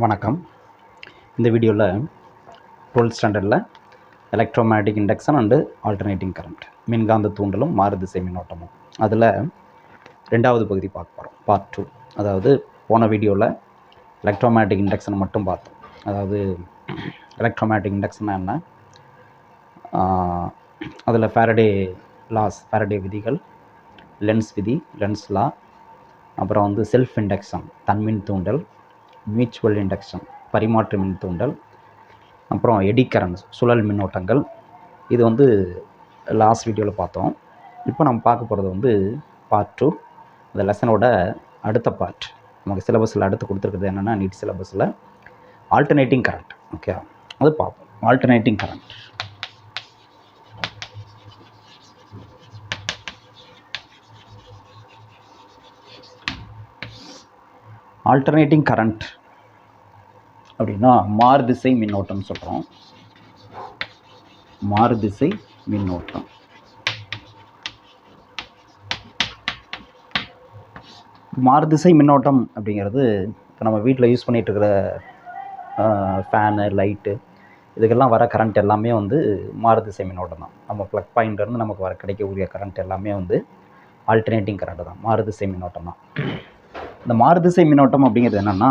வணக்கம். இந்த வீடியோவில் 12th ஸ்டாண்டர்டில் எலக்ட்ரோமேட்டிக் இண்டக்ஷன் அண்டு ஆல்டர்னேட்டிங் கரண்ட், மின்காந்த தூண்டலும் மாறுதிசை மின்னோட்டமும், அதில் 2வது பகுதி பார்க்க போகிறோம், பார்ட் 2. அதாவது போன வீடியோவில் எலக்ட்ரோமேட்டிக் இண்டக்ஷனை மட்டும் பார்த்தோம். அதாவது எலக்ட்ரோமேட்டிக் இண்டக்ஷன்னா என்ன, அதில் ஃபாரடே விதிகள், லென்ஸ் விதி, லென்ஸ் லா, அப்புறம் செல்ஃப் இண்டக்ஷன் தன்மின் தூண்டல், மியூச்சுவல் இண்டக்ஷன் பரிமாற்று மின் தூண்டல், அப்புறம் எடி கரண்ட் சுழல் மின்னோட்டங்கள். இது லாஸ்ட் வீடியோவில் பார்த்தோம். இப்போ நம்ம பார்க்க போகிறது பார்ட் 2. அந்த லெசனோட அடுத்த பார்ட். நமக்கு சிலபஸில் அடுத்து கொடுத்துருக்குறது என்னென்னா, நீட் சிலபஸில் ஆல்டர்னேட்டிங் கரண்ட். ஓகே, அது பார்ப்போம். Alternating current. ஆல்டர்னேட்டிங் கரண்ட் அப்படின்னா மாறுதிசை மின்னோட்டம் சொல்கிறோம். மாறுதிசை மின்னோட்டம். மாறுதிசை மின்னோட்டம் அப்படிங்கிறது இப்போ நம்ம வீட்டில் யூஸ் பண்ணிகிட்டு இருக்கிற ஃபேனு, லைட்டு, இதுக்கெல்லாம் வர கரண்ட் எல்லாமே மாறுதிசை மின்னோட்டம் தான். நம்ம ப்ளக் பாயிண்ட்லேருந்து நமக்கு கிடைக்கக்கூடிய கரண்ட் எல்லாமே ஆல்டர்னேட்டிங் கரண்ட் தான், மாறுதிசை மின்னோட்டம் தான். இந்த மாறுதிசை மின்னோட்டம் அப்படிங்கிறது என்னென்னா,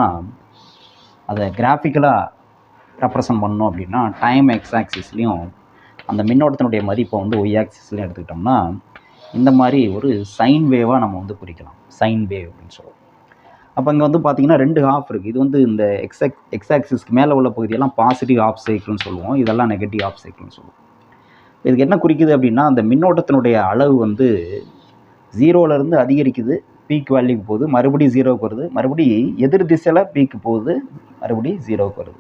அதை கிராஃபிக்கலாக ரெப்ரசன்ட் பண்ணோம் அப்படின்னா, டைம் எக்ஸ் ஆக்சிஸ்லேயும் அந்த மின்னோட்டத்தினுடைய மதிப்பை ஒய் ஆக்சிஸ்லையும் எடுத்துக்கிட்டோம்னா, இந்த மாதிரி ஒரு சைன் வேவாக நம்ம குறிக்கலாம். சைன் வேவ் அப்படின்னு சொல்லுவோம். அப்போ இங்கே பார்த்தீங்கன்னா 2 ஹாஃப் இருக்குது. இது இந்த எக்ஸ் ஆக்சிஸ்க்கு மேலே உள்ள பகுதியெல்லாம் பாசிட்டிவ் ஆஃப் சைக்கிள்னு சொல்லுவோம், இதெல்லாம் நெகட்டிவ் ஆஃப் சைக்கிள்னு சொல்லுவோம். இதுக்கு என்ன குறிக்குது அப்படின்னா, அந்த மின்னோட்டத்தினுடைய அளவு 0லேருந்து அதிகரிக்குது, பீக் வேல்யூக்கு போகுது, மறுபடியும் 0க்கு வருது, மறுபடியும் எதிர் திசையில் பீக்கு போகுது, மறுபடியும் 0க்கு வருது.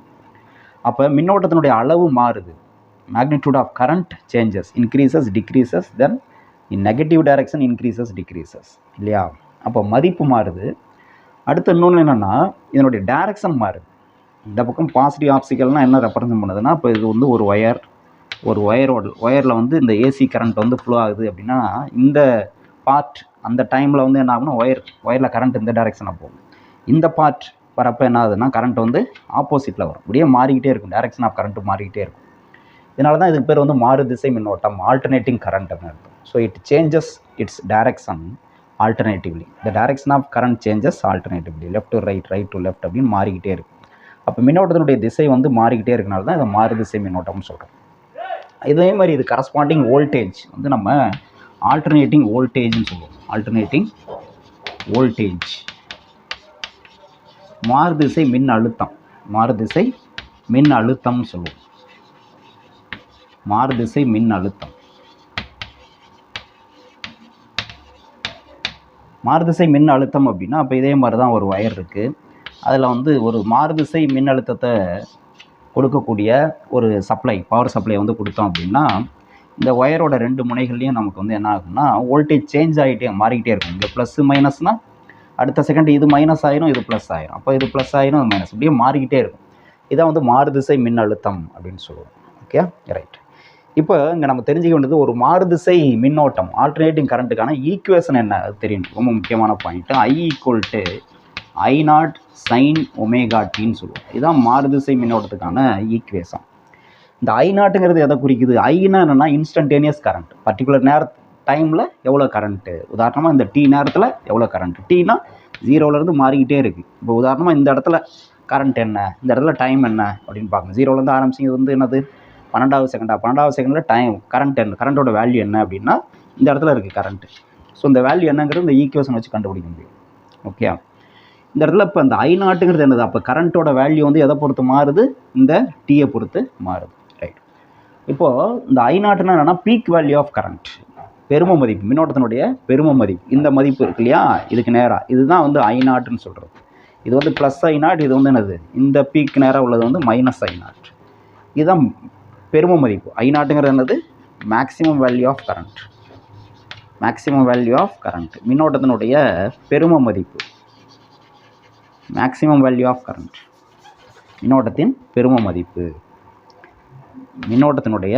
அப்போ மின்னோட்டத்தினுடைய அளவு மாறுது. Magnitude of current changes, increases, decreases, then in negative direction increases, decreases, இல்லையா? அப்போ மதிப்பு மாறுது. அடுத்து இன்னொன்று என்னென்னா, இதனுடைய டைரக்ஷன் மாறுது. இந்த பக்கம் பாசிட்டிவ் ஆப்சிக்கல்னால் என்ன ரெப்ரசன்ட் பண்ணுதுன்னா, இப்போ இது ஒரு ஒயரில் இந்த ஏசி கரண்ட் ஃப்ளோ ஆகுது அப்படின்னா, இந்த பார்ட் அந்த டைமில் என்ன ஆகும்னா, ஒயரில் கரண்ட் இந்த டைரெக்ஷனாக போகும். இந்த பார்ட் வரப்போ என்ன ஆகுதுன்னா, கரண்ட் ஆப்போசிட்டில் வரும். அப்படியே மாறிக்கிட்டே இருக்கும், டைரெக்ஷன் ஆஃப் கரண்ட் மாறிக்கிட்டே இருக்கும். இதனால தான் இதுக்கு பேர் மாறுதிசை மின்னோட்டம், ஆல்டர்னேட்டிங் கரண்ட் அப்படின்னு அர்த்தம். So it changes its direction alternatively. The direction of current changes alternatively, left to right, right to left அப்படின்னு மாறிக்கிட்டே இருக்கும். அப்போ மின்னோட்டத்தினுடைய திசை மாறிக்கிட்டே இருக்கனால தான் இதை மாறுதிசை மின்னோட்டம்னு சொல்கிறோம். இதே மாதிரி இது கரஸ்பாண்டிங் வோல்டேஜ் நம்ம ஆல்டர்னேட்டிங் வோல்டேஜ்னு சொல்லுவோம். Alternating voltage. மாறுதிசை மின் அழுத்தம். மாறுதிசை மின் அழுத்தம்னு சொல்லுவோம். மாறுதிசை மின் அழுத்தம். மாறுதிசை மின் அழுத்தம் அப்படின்னா, அப்போ இதே மாதிரி தான் ஒரு ஒயர் இருக்குது. அதில் ஒரு மாறுதிசை மின் அழுத்தத்தை கொடுக்கக்கூடிய ஒரு சப்ளை, பவர் சப்ளை கொடுத்தோம் அப்படின்னா, இந்த ஒயரோட 2 முனைகள்லையும் நமக்கு என்ன ஆகும்னா, வோல்டேஜ் சேஞ்ச் ஆகிட்டே மாறிக்கிட்டே இருக்கும். இங்கே ப்ளஸ் மைனஸ்னால் அடுத்த செகண்ட் இது மைனஸ் ஆயிரும், இது ப்ளஸ் ஆயிரும், அப்போ இது ப்ளஸ் ஆயிரும், இது மைனஸ், இப்படியே மாறிக்கிட்டே இருக்கும். இதான் மாறுதிசை மின் அழுத்தம் அப்படின்னு சொல்லுவோம். Okay, right. இப்போ இங்கே நம்ம தெரிஞ்சுக்க வேண்டியது, ஒரு மாறுதிசை மின்னோட்டம் ஆல்டர்னேட்டிங் கரண்ட்டுக்கான ஈக்குவேஷன் என்ன, அது தெரியும். ரொம்ப முக்கியமான பாயிண்ட்டு. I=I0 sin ωtன்னு சொல்லுவோம். இதுதான் மாறுதிசை மின்னோட்டத்துக்கான ஈக்குவேஷன். இந்த I0ங்கிறது எதை குறிக்குது? ஐனா என்னென்னா இன்ஸ்டன்டேனியஸ் கரண்ட். பர்டிகுலர் டைமில் எவ்வளோ கரண்ட்டு, உதாரணமாக இந்த நேரத்தில் எவ்வளோ கரண்ட். டீனா 0லேருந்து மாறிக்கிட்டே இருக்குது. இப்போ உதாரணமாக இந்த இடத்துல கரண்ட் என்ன, இந்த இடத்துல டைம் என்ன அப்படின்னு பார்க்கணும். 0லேருந்து ஆரம்பிச்சு இது என்னது, 12வது செகண்டா, 12வது செகண்டில் டைம், கரண்ட் என்ன, கரண்ட்டோட வேல்யூ என்ன அப்படின்னா, இந்த இடத்துல இருக்குது கரண்ட்டு. ஸோ இந்த வேல்யூ என்னங்கிறது இந்த ஈக்குவேஷன் வச்சு கண்டுபிடிக்க முடியும். ஓகே, இந்த இடத்துல இப்போ இந்த I0ங்கிறது என்னது, அப்போ கரண்ட்டோட வேல்யூ எதை பொறுத்து மாறுது, இந்த டீயை பொறுத்து மாறுது. ரைட். இப்போது இந்த I0னா என்னென்னா பீக் வேல்யூ ஆஃப் கரண்ட், பெரும மதிப்பு, மின்னோட்டத்தினுடைய பெரும மதிப்பு. இந்த மதிப்பு இருக்கு இல்லையா, இதுக்கு நேராக, இதுதான் I0ன்னு சொல்கிறது. இது ப்ளஸ் I0, இது என்னது, இந்த பீக் நேராக உள்ளது மைனஸ் I0. இதுதான் பெரும மதிப்பு. I0ங்கிறது என்னது, maximum value of current. Maximum value of current, மின்னோட்டத்தினுடைய பெரும மதிப்பு. மேக்ஸிமம் வேல்யூ ஆஃப் கரண்ட், மின்னோட்டத்தின் பெரும மதிப்பு. மின்னோட்டத்தினுடைய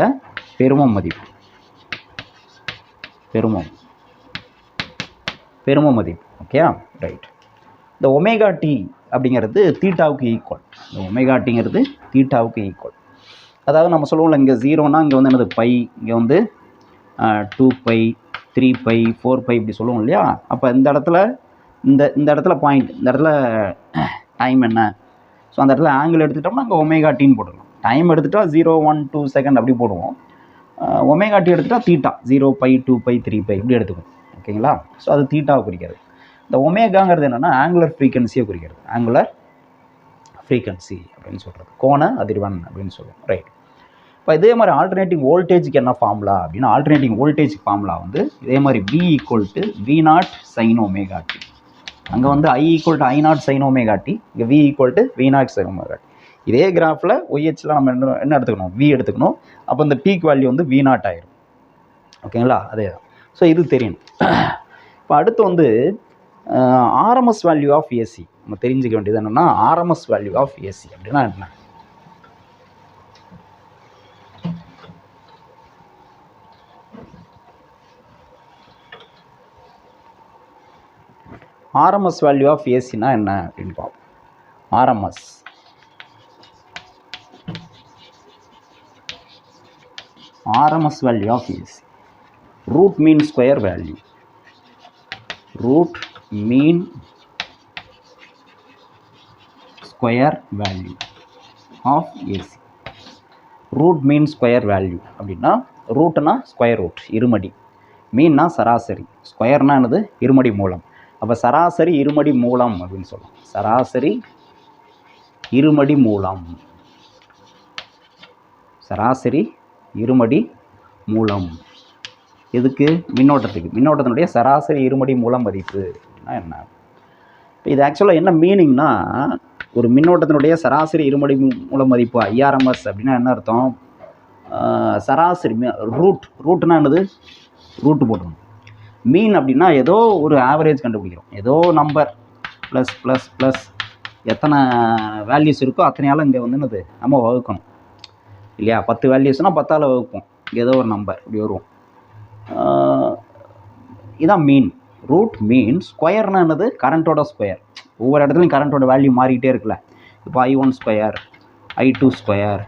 பெரும மதிப்பு, பெரும மதிப்பு. Okay, right. இந்த ஒமேகா டி அப்படிங்கிறது தீட்டாவுக்கு ஈக்குவல். இந்த ஒமேகா டிங்கிறது தீட்டாவுக்கு ஈக்குவல். அதாவது நம்ம சொல்லுவோம்ல, இங்கே 0னா இங்கே வந்து என்னது பை, இங்கே வந்து 2 பை 3 பை 4 பை இப்படி சொல்லுவோம் இல்லையா. அப்போ இந்த இடத்துல இந்த இடத்துல பாயிண்ட், இந்த இடத்துல டைம் என்ன, ஸோ அந்த இடத்துல ஆங்கிள் எடுத்துக்கிட்டோம்னா அங்கே ஒமேகா டின்னு போட்டுக்கலாம். டைம் எடுத்துகிட்டா 0, 1, 2 செகண்ட் அப்படி போடுவோம். ஒமேகா டி எடுத்துகிட்டா தீட்டா 0 பை 2 பை 3 பை இப்படி எடுத்துக்கணும். ஓகேங்களா. ஸோ அது தீட்டாவை குறிக்கிறது. இந்த ஒமேகாங்கிறது என்னென்னா ஆங்குலர் ஃப்ரீக்வன்சியை குறிக்கிறது. ஆங்குலர் ஃப்ரீக்வன்சி அப்படின்னு சொல்கிறது, கோண அதிர்வெண் அப்படின்னு சொல்லுவோம். ரைட். இப்போ இதே மாதிரி ஆல்டர்னேட்டிங் வோல்டேஜுக்கு என்ன ஃபார்முலா அப்படின்னா, ஆல்டர்னேட்டிங் வோல்டேஜ் ஃபார்முலா வந்து இதே மாதிரி V = V0 sin omega D. அங்கே வந்து I = I0 sin omega t, இங்கே V = V0 sin omega t. இதே கிராஃபில் ஒய்ஹெச்சில் நம்ம என்ன எடுத்துக்கணும், V எடுத்துக்கணும். அப்போ இந்த பீக் வேல்யூ வந்து V0 ஆயிரும். ஓகேங்களா. அதே தான். ஸோ இது தெரியணும். இப்போ அடுத்து வந்து ஆர்எம்எஸ் வேல்யூ ஆஃப் ஏசி நம்ம தெரிஞ்சுக்க வேண்டியது என்னென்னா, ஆர்எம்எஸ் வேல்யூ ஆஃப் ஏசி அப்படின்னா என்ன? ஆர்எம்எஸ் வேல்யூ ஆஃப் ஏசினா என்ன அப்படின்னு பார்ப்போம். RMS value of AC, root mean square value. Root mean square value of AC. Root mean square value அப்படின்னா, ரூட்னா ஸ்கொயர் ரூட் இருமடி, மீன்னா சராசரி, ஸ்கொயர்னா என்னது இருமடி மூலம். அப்போ சராசரி இருமடி மூலம் அப்படின்னு சொல்லலாம். சராசரி இருமடி மூலம், சராசரி இருமடி மூலம். இதுக்கு மின்னோட்டத்துக்கு, மின்னோட்டத்தினுடைய சராசரி இருமடி மூலம் மதிப்பு அப்படின்னா என்ன? இப்போ இது ஆக்சுவலாக என்ன மீனிங்னா, ஒரு மின்னோட்டத்தினுடைய சராசரி இருமடி மூலம் மதிப்பு IRMS அப்படின்னா என்ன அர்த்தம்? சராசரி ரூட்னா என்னது, ரூட்டு போட்டணும். மீன் அப்படின்னா ஏதோ ஒரு ஆவரேஜ் கண்டுபிடிக்கிறோம். ஏதோ நம்பர் ப்ளஸ் ப்ளஸ் ப்ளஸ் எத்தனை வேல்யூஸ் இருக்கோ அத்தனையால் இங்கே வந்து என்னது நம்ம வகுக்கணும் இல்லையா. 10 வேல்யூஸ்னால் 10ஆல் வகுப்போம், ஏதோ ஒரு நம்பர் இப்படி வருவோம். இதான் மீன். Root mean. ஸ்கொயர்னா என்னது, கரண்ட்டோட ஸ்கொயர். ஒவ்வொரு இடத்துலையும் கரண்ட்டோட வேல்யூ மாறிக்கிட்டே இருக்குல்ல. இப்போ I1 square, I2 square,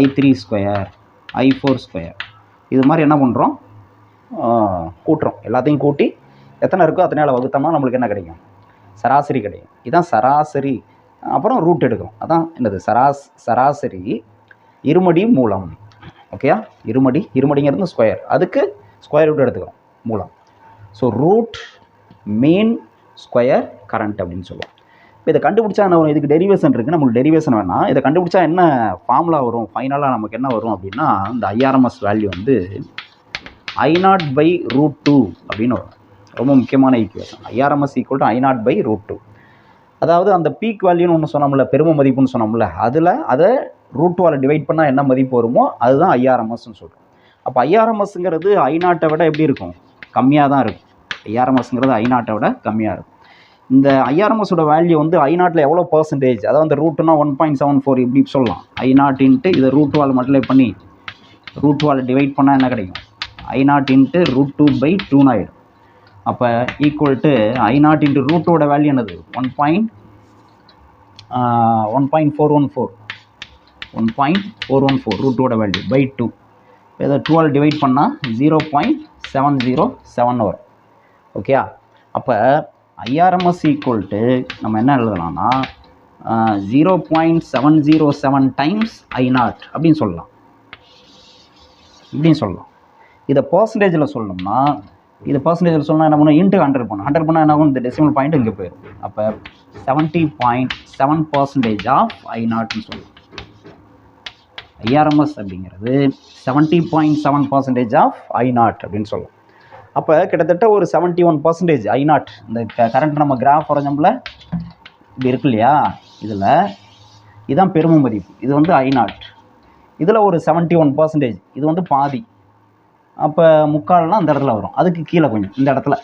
I3 square, I4 square, இது மாதிரி என்ன பண்ணுறோம், கூட்டுறோம். எல்லாத்தையும் கூட்டி எத்தனை இருக்கோ அத்தனையால் வகுத்தோம்னா நம்மளுக்கு என்ன கிடைக்கும், சராசரி கிடைக்கும். இதுதான் சராசரி. அப்புறம் ரூட் எடுக்கிறோம். அதான் என்னது, சராசரி இருமடி மூலம். ஓகேயா. இருமடிங்கிறது ஸ்கொயர், அதுக்கு ஸ்கொயர் ரூட் எடுத்துக்கிறோம் மூலம். So root mean square current அப்படின்னு சொல்லுவோம். இப்போ இதை கண்டுபிடிச்சா என்ன வரும், இதுக்கு டெரிவேஷன் இருக்குது. நம்மளுக்கு டெரிவேஷன் வேணாம். இதை கண்டுபிடிச்சா என்ன ஃபார்முலா வரும், ஃபைனலாக நமக்கு என்ன வரும் அப்படின்னா, இந்த IRMS வேல்யூ வந்து I0/√2 அப்படின்னு வரும். ரொம்ப முக்கியமான ஈக்குவேஷன். IRMS = I0/√2. அதாவது அந்த பீக் வேல்யூன்னு ஒன்று சொன்னோம்ல, பெரும மதிப்புன்னு சொன்னோம்ல, அதை √2ஆல் டிவைட் பண்ணால் என்ன மதிப்பு வருமோ அதுதான் IRMSன்னு சொல்கிறோம். அப்போ IRMSங்கிறது I0 விட எப்படி இருக்கும், கம்மியாக தான் இருக்கும். IRMSங்கிறது I0 விட கம்மியாக இருக்கும். இந்த IRMSோட வேல்யூ வந்து I0ல் எவ்வளோ பர்சன்டேஜ், அதாவது அந்த ரூட்னா 1.74 இப்படி சொல்லலாம். I0 இன்ட்டு இதை √2ஆல் மல்டிப்ளை பண்ணி √2ஆல் டிவைட் பண்ணால் என்ன கிடைக்கும், I0 இன்ட்டு √2/2 ஆகிடும். அப்போ ஈக்குவல் டு I0 இன்ட்டு √2ஓட வேல்யூ என்னது, 1.414 √2ஓட வேல்யூ /2. இதை 2ஆல் டிவைட் பண்ணால் 0.707 வரும். ஓகேயா. அப்போ IRMS = நம்ம என்ன எழுதலாம்னா 0.707 டைம்ஸ் I0 அப்படின்னு சொல்லலாம். இதை பர்சன்டேஜில் சொல்லணும்னா, இது பர்சன்டேஜில் சொல்லணும் என்ன பண்ணும், இன்ட்டு 100 பண்ணும். 100 பண்ணால் என்ன ஆகும், இந்த டெசிமல் பாயிண்ட் இங்கே போயிடும். அப்போ 70.7% ஆஃப் I0ன்னு சொல்லலாம். IRMS அப்படிங்கிறது 70.7% ஆஃப் I0 அப்படின்னு சொல்லலாம். அப்போ கிட்டத்தட்ட ஒரு 71% I0. இந்த கரண்ட் நம்ம கிராஃப் வரைஞ்சோம்ல, இப்படி இருக்கு இல்லையா, இதுதான் பெரும மதிப்பு. இது வந்து I0. இதில் ஒரு 71%, இது வந்து பாதி. அப்போ முக்கால்னால் அந்த இடத்துல வரும், அதுக்கு கீழே கொஞ்சம் இந்த இடத்துல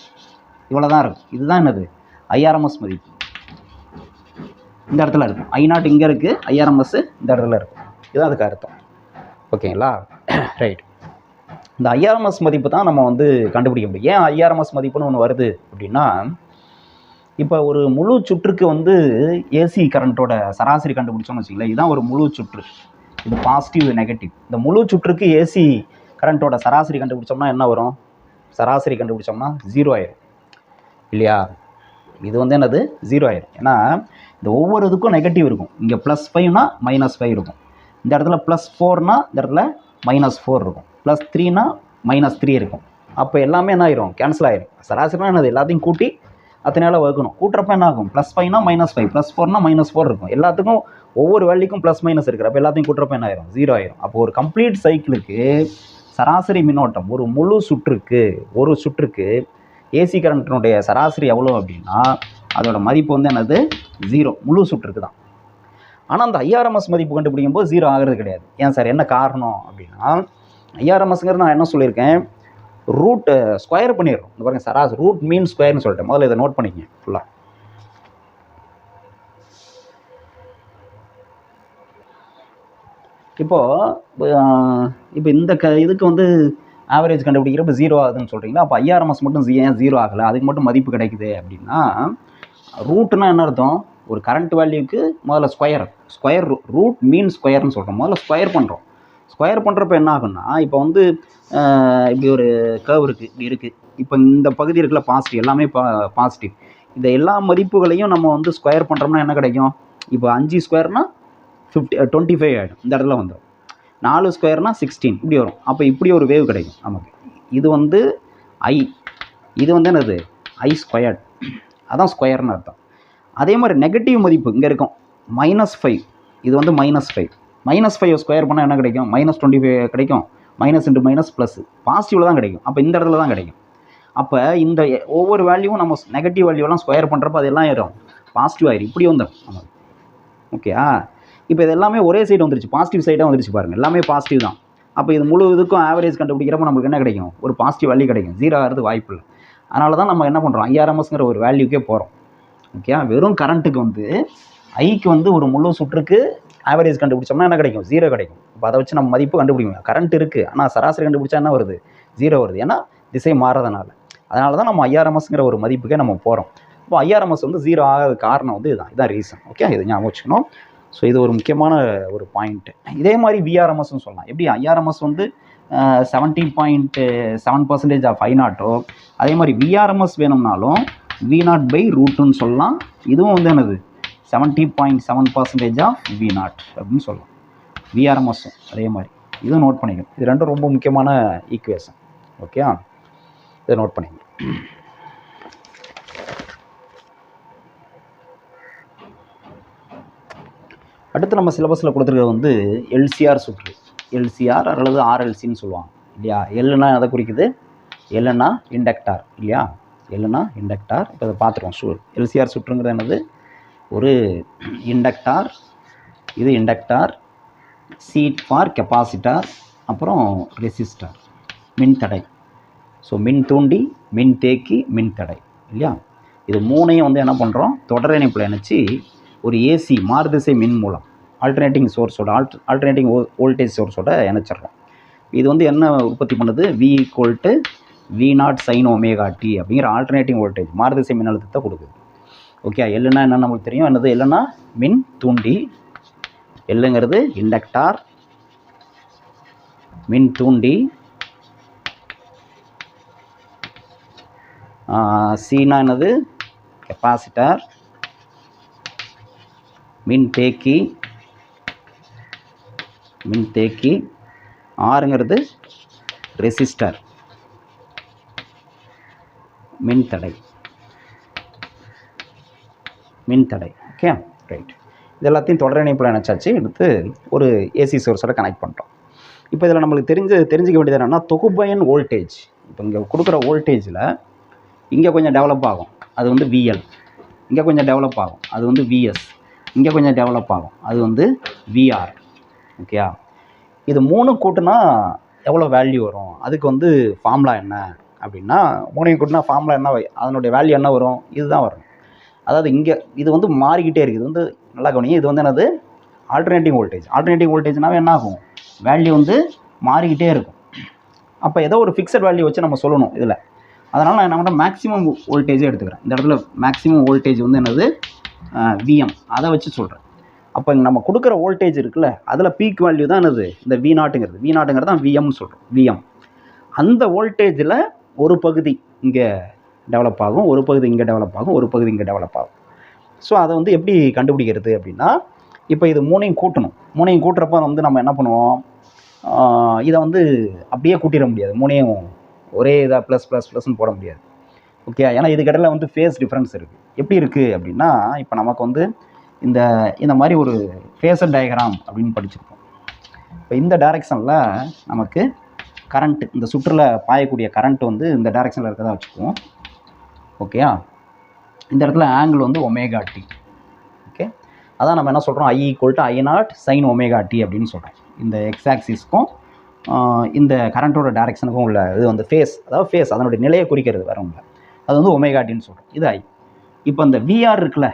இவ்வளோ தான் இருக்கும். இதுதான் என்னது, IRMS மதிப்பு இந்த இடத்துல இருக்கும். I0 இங்கே இருக்குது, IRMS இந்த இடத்துல இருக்கும். இதுதான் அதுக்கு அர்த்தம். ஓகேங்களா. ரைட். இந்த IRMS மதிப்பு தான் நம்ம வந்து கண்டுபிடிக்க முடியும். ஏன் IRMS மதிப்புன்னு ஒன்று வருது அப்படின்னா, இப்போ ஒரு முழு சுற்றுக்கு வந்து ஏசி கரண்ட்டோட சராசரி கண்டுபிடிச்சோம்னு வச்சுங்களேன். இதுதான் ஒரு முழு சுற்று. இது பாசிட்டிவ், இது நெகட்டிவ். இந்த முழு சுற்றுக்கு ஏசி கரண்ட்டோட சராசரி கண்டுபிடிச்சோம்னா என்ன வரும்? சராசரி கண்டுபிடிச்சோம்னா 0 ஆயிரும் இல்லையா? இது வந்து என்னது? 0 ஆயிரும். ஏன்னா இந்த ஒவ்வொரு இதுக்கும் நெகட்டிவ் இருக்கும். இங்கே +5னா -5 இருக்கும். இந்த இடத்துல +4னா இந்த இடத்துல -4 இருக்கும். +3னா -3 இருக்கும். அப்போ எல்லாமே என்ன ஆயிரும்? கேன்சல் ஆயிரும். சராசரினா என்னது? எல்லாத்தையும் கூட்டி அத்தனையால் வகுக்கணும். கூட்டுறப்ப என்ன ஆகும்? +5னா -5, +4னா -4 இருக்கும். எல்லாத்துக்கும் ஒவ்வொரு வேல்யூக்கும் ப்ளஸ் மைனஸ் இருக்கிறப்ப எல்லாத்தையும் கூட்டுறப்ப என்ன ஆயிரும்? 0 ஆயிரும். அப்போ ஒரு கம்ப்ளீட் சைக்கிளுக்கு சராசரி மின்னோட்டம் ஒரு முழு சுற்றுக்கு ஏசி கரண்ட்டினுடைய சராசரி எவ்வளோ அப்படின்னா அதோட மதிப்பு வந்து என்னது? 0. முழு சுற்றுக்கு தான். ஆனால் அந்த ஐஆர்எம்எஸ் மதிப்பு கண்டுபிடிக்கும் போது 0 ஆகிறது கிடையாது. ஏன் சார், என்ன காரணம் அப்படின்னா, ஐஆர்எம்எஸ்ங்கிறது நான் என்ன சொல்லியிருக்கேன், ரூட் ஸ்கொயர் பண்ணிடுறோம். இந்த பாருங்க, சராசரி ரூட் மீன் ஸ்கொயர்னு சொல்லிட்டேன். முதல்ல இதை நோட் பண்ணிக்கங்க ஃபுல்லாக. இப்போ இந்த இதுக்கு வந்து ஆவரேஜ் கண்டுபிடிக்கிறப்ப 0 ஆகுதுன்னு சொல்கிறீங்களா? அப்போ ஐஆர்எம்எஸ் மட்டும் ஏன் 0 ஆகலை? அதுக்கு மட்டும் மதிப்பு கிடைக்குது அப்படின்னா, ரூட்னா என்ன அர்த்தம்? ஒரு கரண்ட் வேல்யூக்கு முதல்ல ஸ்கொயர் ரூட் மீன் ஸ்கொயர்னு சொல்கிறோம். முதல்ல ஸ்கொயர் பண்ணுறோம். ஸ்கொயர் பண்ணுறப்ப என்ன ஆகுன்னா, இப்போ வந்து இப்படி ஒரு கர்வ் இருக்குது, இப்படி இருக்குது. இப்போ இந்த பகுதி இருக்குல்ல பாசிட்டிவ், எல்லாமே பாசிட்டிவ். இந்த எல்லா மதிப்புகளையும் நம்ம வந்து ஸ்கொயர் பண்ணுறோம்னா என்ன கிடைக்கும்? இப்போ 5 ஸ்கொயர்னா 25 ஆகிடும். இந்த இடத்துல வந்துடும். 4 ஸ்கொயர்னா 16 இப்படி வரும். அப்போ இப்படி ஒரு வேவ் கிடைக்கும் நமக்கு. இது வந்து இது வந்து என்னது? I². அதான் ஸ்கொயர்னு அர்த்தம். அதே மாதிரி நெகட்டிவ் மதிப்பு இங்கே இருக்கும், -5. இது வந்து -5. -5 ஸ்கொயர் பண்ணால் என்ன கிடைக்கும்? -25 கிடைக்கும். மைனஸ் இன்ட்டு மைனஸ் ப்ளஸ் பாசிட்டிவில் தான் கிடைக்கும். அப்போ இந்த இடத்துல தான் கிடைக்கும். அப்போ இந்த ஒவ்வொரு வேல்யூவும் நம்ம நெகட்டிவ் வேல்யூலாம் ஸ்கொயர் பண்ணுறப்ப அதெல்லாம் ஏறும், பாசிட்டிவ் ஆயிரும். இப்படி வந்துடும் நமக்கு. ஓகேயா? இப்போ இது எல்லாமே ஒரே சைடு வந்துருச்சு, பாசிட்டிவ் சைடாக வந்துருச்சு பாருங்கள். எல்லாமே பாசிட்டிவ் தான். அப்போ இது முழு இதுக்கும் ஆவரேஜ் கண்டுபிடிக்கிறப்ப நமக்கு என்ன கிடைக்கும்? ஒரு பாசிட்டிவ் வேல்யூ கிடைக்கும். 0 ஆகிறது வாய்ப்பு இல்லை. அதனால தான் நம்ம என்ன பண்ணுறோம், ஐஆர்எம்எஸ்ங்கிற ஒரு வேல்யூக்கே போகிறோம். ஓகே, வெறும் கரண்ட்டுக்கு வந்து ஐக்கு வந்து ஒரு முழு சுற்றுக்கு ஆவரேஜ் கண்டுபிடிச்சோம்னா என்ன கிடைக்கும்? 0 கிடைக்கும். இப்போ அதை வச்சு நம்ம மதிப்பு கண்டுபிடிக்கணும். கரண்ட் இருக்குது, ஆனால் சராசரி கண்டுபிடிச்சா என்ன வருது? 0 வருது. ஏன்னா திசை மாறதுனால. அதனால தான் நம்ம ஐஆர்எம்எஸ்ங்கிற ஒரு மதிப்புக்கே நம்ம போகிறோம். இப்போ ஐஆர்எம்எஸ் வந்து 0 ஆகாத காரணம் வந்து இதுதான் ரீசன். ஓகே, இது ஞாபகம் வச்சுக்கணும். ஸோ இது ஒரு முக்கியமான ஒரு பாயிண்ட்டு. இதே மாதிரி விஆர்எம்எஸ்ன்னு சொல்லலாம். எப்படி ஐஆர்எம்எஸ் வந்து 17.7% ஆஃப் I0, அதே மாதிரி விஆர்எம்எஸ் வேணும்னாலும் V0/√2ன்னு சொல்லலாம். இதுவும் வந்து என்னது? 70.7% ஆஃப் V0 அப்படின்னு சொல்லலாம். விஆர்எம்எஸ்ஸும் அதே மாதிரி. இதுவும் நோட் பண்ணிக்கணும். இது ரெண்டும் ரொம்ப முக்கியமான ஈக்குவேஷன். ஓகே, இதை நோட் பண்ணிக்கணும். அடுத்து நம்ம சிலபஸில் கொடுத்துருக்கிறது வந்து எல்சிஆர் சுற்று. எல்சிஆர் அல்லது ஆர்எல்சின்னு சொல்லுவாங்க இல்லையா? எல்லுனா எதை குறிக்குது? எல்லுனா இண்டக்டார் இல்லையா? எல்லுனா இண்டக்டார். இப்போ அதை பார்த்துருவோம். எல்சிஆர் சுற்றுங்கிறது என்னது? ஒரு இண்டக்டார், இது இண்டக்டார், சீட் ஃபார் கெப்பாசிட்டார், அப்புறம் ரெசிஸ்டார், மின்தடை. ஸோ மின் தூண்டி, மின் தேக்கி, மின்தடை இல்லையா? இது மூணையும் வந்து என்ன பண்ணுறோம்? தொடர் இணைப்பில் இணைச்சி ஒரு ஏசி மாறுதிசை மின் மூலம் ஆல்டர்னேட்டிங் வோல்டேஜ் சோர்ஸோட இணைச்சிட்றோம். இது வந்து என்ன உற்பத்தி பண்ணுது? V = V0 sin ωt அப்படிங்கிற ஆல்டர்னேட்டிங் வோல்டேஜ் மாறுதிசை மின்னழுத்தத்தை கொடுக்குது. ஓகே, எல்லுனா என்ன நமக்கு தெரியும்? என்னது எல்லுனா? மின் தூண்டி. எல்லுங்கிறது இண்டக்டார், மின் தூண்டி. சீனா என்னது? கெப்பாசிட்டார், மின் தேக்கி. ஆறுங்கிறது ரெசிஸ்டர், மின்தடை. Okay, right. இது எல்லாத்தையும் தொடர் இணைப்பில் இணைச்சாச்சு. எடுத்து ஒரு ஏசி சோர்ஸோட கனெக்ட் பண்ணுறோம். இப்போ இதில் நம்மளுக்கு தெரிஞ்சிக்க வேண்டியது என்னென்னா, தொகுப்பயன் வோல்டேஜ். இப்போ இங்கே கொடுக்குற வோல்டேஜில் இங்கே கொஞ்சம் டெவலப் ஆகும், அது வந்து VL. இங்கே கொஞ்சம் டெவலப் ஆகும், அது வந்து VS. இங்கே கொஞ்சம் டெவலப் ஆகும், அது வந்து VR. ஓகேயா? இது 3 கூட்டினா எவ்வளோ வேல்யூ வரும்? அதுக்கு வந்து ஃபார்முலா என்ன அப்படின்னா, 3 கூட்டினா ஃபார்முலா என்ன? அதனுடைய வேல்யூ என்ன வரும்? இதுதான் வரும். அதாவது இங்கே இது வந்து மாறிக்கிட்டே இருக்குது. இது வந்து நல்லா கவனிங்க. இது வந்து என்னது? Alternating voltage. ஆல்டர்னேட்டிங் வோல்டேஜ்னாவே என்ன ஆகும்? வேல்யூ வந்து மாறிக்கிட்டே இருக்கும். அப்போ ஏதோ ஒரு ஃபிக்ஸட் வேல்யூ வச்சு நம்ம சொல்லணும் இதில். அதனால் நான் என்ன பண்ணுறேன், மேக்ஸிமம் வோல்டேஜே எடுத்துக்கிறேன். இந்த இடத்துல மேக்ஸிமம் வோல்டேஜ் வந்து என்னது, விஎம், அதை வச்சு சொல்கிறேன். அப்போ நம்ம கொடுக்குற வோல்டேஜ் இருக்குல்ல, அதில் பீக் வேல்யூ தான் என்னது, இந்த V0ங்கிறது தான் விஎம்னு சொல்கிறோம். விஎம், அந்த வோல்டேஜில் ஒரு பகுதி இங்கே டெவலப் ஆகும், ஒரு பகுதி இங்கே டெவலப் ஆகும், ஒரு பகுதி இங்கே டெவலப் ஆகும். ஸோ அதை வந்து எப்படி கண்டுபிடிக்கிறது அப்படின்னா, இப்போ இது மூணையும் கூட்டுறப்ப வந்து நம்ம என்ன பண்ணுவோம், இதை வந்து அப்படியே கூட்டிட முடியாது. மூணையும் ஒரே இதாக +++ன்னு போட முடியாது. ஓகே, ஏன்னா இதுக்கிடையில் வந்து ஃபேஸ் டிஃப்ரென்ஸ் இருக்குது. எப்படி இருக்குது அப்படின்னா, இப்போ நமக்கு வந்து இந்த மாதிரி ஒரு ஃபேஸர் டயக்ராம் அப்படின்னு படிச்சிருக்கோம். இப்போ இந்த டைரெக்ஷனில் நமக்கு கரண்ட்டு, இந்த சுற்றில் பாயக்கூடிய கரண்ட் வந்து இந்த டைரெக்ஷனில் இருக்கிறதா வச்சுக்குவோம். ஓகேயா, இந்த இடத்துல ஆங்கிள் வந்து ω t. ஓகே, அதான் நம்ம என்ன சொல்கிறோம், I = I0 sin ω t அப்படின்னு சொல்கிறோம். இந்த எக்ஸ் ஆக்சிஸ்க்கும் இந்த கரண்ட்டோட டைரெக்ஷனுக்கும் உள்ள இது வந்து ஃபேஸ், அதாவது ஃபேஸ் அதனுடைய நிலையை குறிக்கிறது வேறு ஒன்று, அது வந்து ω t சொல்கிறோம். இது I. இப்போ இந்த VR இருக்குல்ல,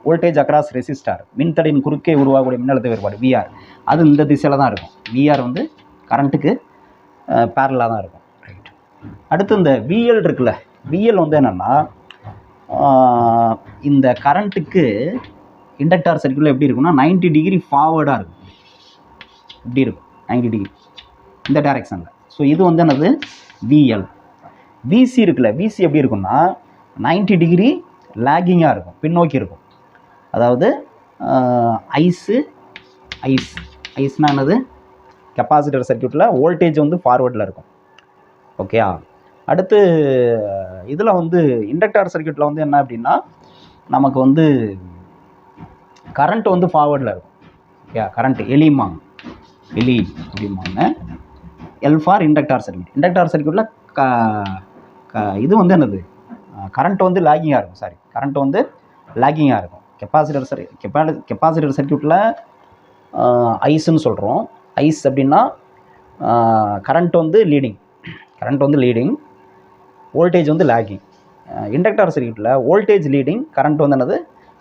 வோல்டேஜ் அக்ராஸ் ரெசிஸ்டார், மின்தடையின் குறுக்கே உருவாகக்கூடிய மின்னழுத்த வேறுபாடு VR, அது இந்த திசையில் தான் இருக்கும். VR வந்து கரண்ட்டுக்கு பேரலாக தான் இருக்கும். ரைட். அடுத்து இந்த VL இருக்குல்ல, VL வந்து என்னென்னா, இந்த கரண்ட்டுக்கு இண்டக்டார் சர்க்யூட்டில் எப்படி இருக்குன்னா 90 டிகிரி ஃபார்வர்டாக இருக்கும். இப்படி இருக்கும் 90 டிகிரி இந்த டைரெக்ஷனில். ஸோ இது வந்து என்னது, VL. VC இருக்குல்ல, VC எப்படி இருக்குன்னா 90 டிகிரி லேகிங்காக இருக்கும், பின்னோக்கி இருக்கும். அதாவது ஐஸ்னால் என்னது, கெப்பாசிட்டர் சர்க்யூட்டில் வோல்டேஜ் வந்து ஃபார்வர்டில் இருக்கும். ஓகேயா. அடுத்து இதில் வந்து இண்டக்டார் சர்க்யூட்டில் வந்து என்ன அப்படின்னா, நமக்கு வந்து கரண்ட் வந்து ஃபார்வர்டில் இருக்கும். ஓகே, கரண்ட் எலி அப்படிம்பாங்க. L for inductor circuit. Inductor சர்க்யூட்டில் இது வந்து என்னது, கரண்ட் வந்து லேகிங்காக இருக்கும். கரண்ட் வந்து லேகிங்காக இருக்கும். கெப்பாசிட்டர் சர்க்யூட்டில் ஐஸ்ன்னு சொல்கிறோம். ஐஸ் அப்படின்னா கரண்ட் வந்து லீடிங், வோல்டேஜ் வந்து லேகிங். இண்டக்டார் சர்க்யூட்டில் வோல்டேஜ் லீடிங், கரண்ட் வந்து என்னது,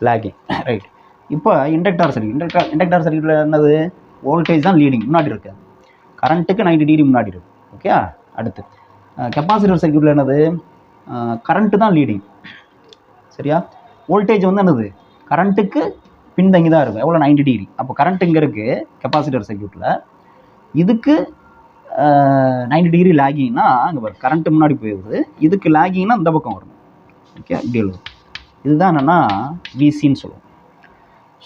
லேகிங். ரைட். இப்போ இண்டக்டார் சர்க்யூட்டில் என்னது, வோல்டேஜ் தான் லீடிங், முன்னாடி இருக்குது, கரண்ட்டுக்கு 90 டிகிரி முன்னாடி இருக்குது. ஓகே. அடுத்து கெப்பாசிட்டர் சர்க்யூட்டில் என்னது, கரண்ட்டு தான் லீடிங், சரியா. வோல்டேஜ் வந்து என்னது, கரண்ட்டுக்கு பின்தங்கி தான் இருக்கும், எவ்வளோ, 90 டிகிரி. அப்போ கரண்ட் இங்கே இருக்குது கெப்பாசிட்டர் சர்க்யூட்டில், இதுக்கு 90 டிகிரி லேகிங்னா அங்கே வரும், கரண்ட்டு முன்னாடி போயிடுது. இதுக்கு லேகிங்னா இந்த பக்கம் வரும். ஓகே, இப்படி எழுதும். இதுதான் என்னென்னா விசின்னு சொல்லுவோம்.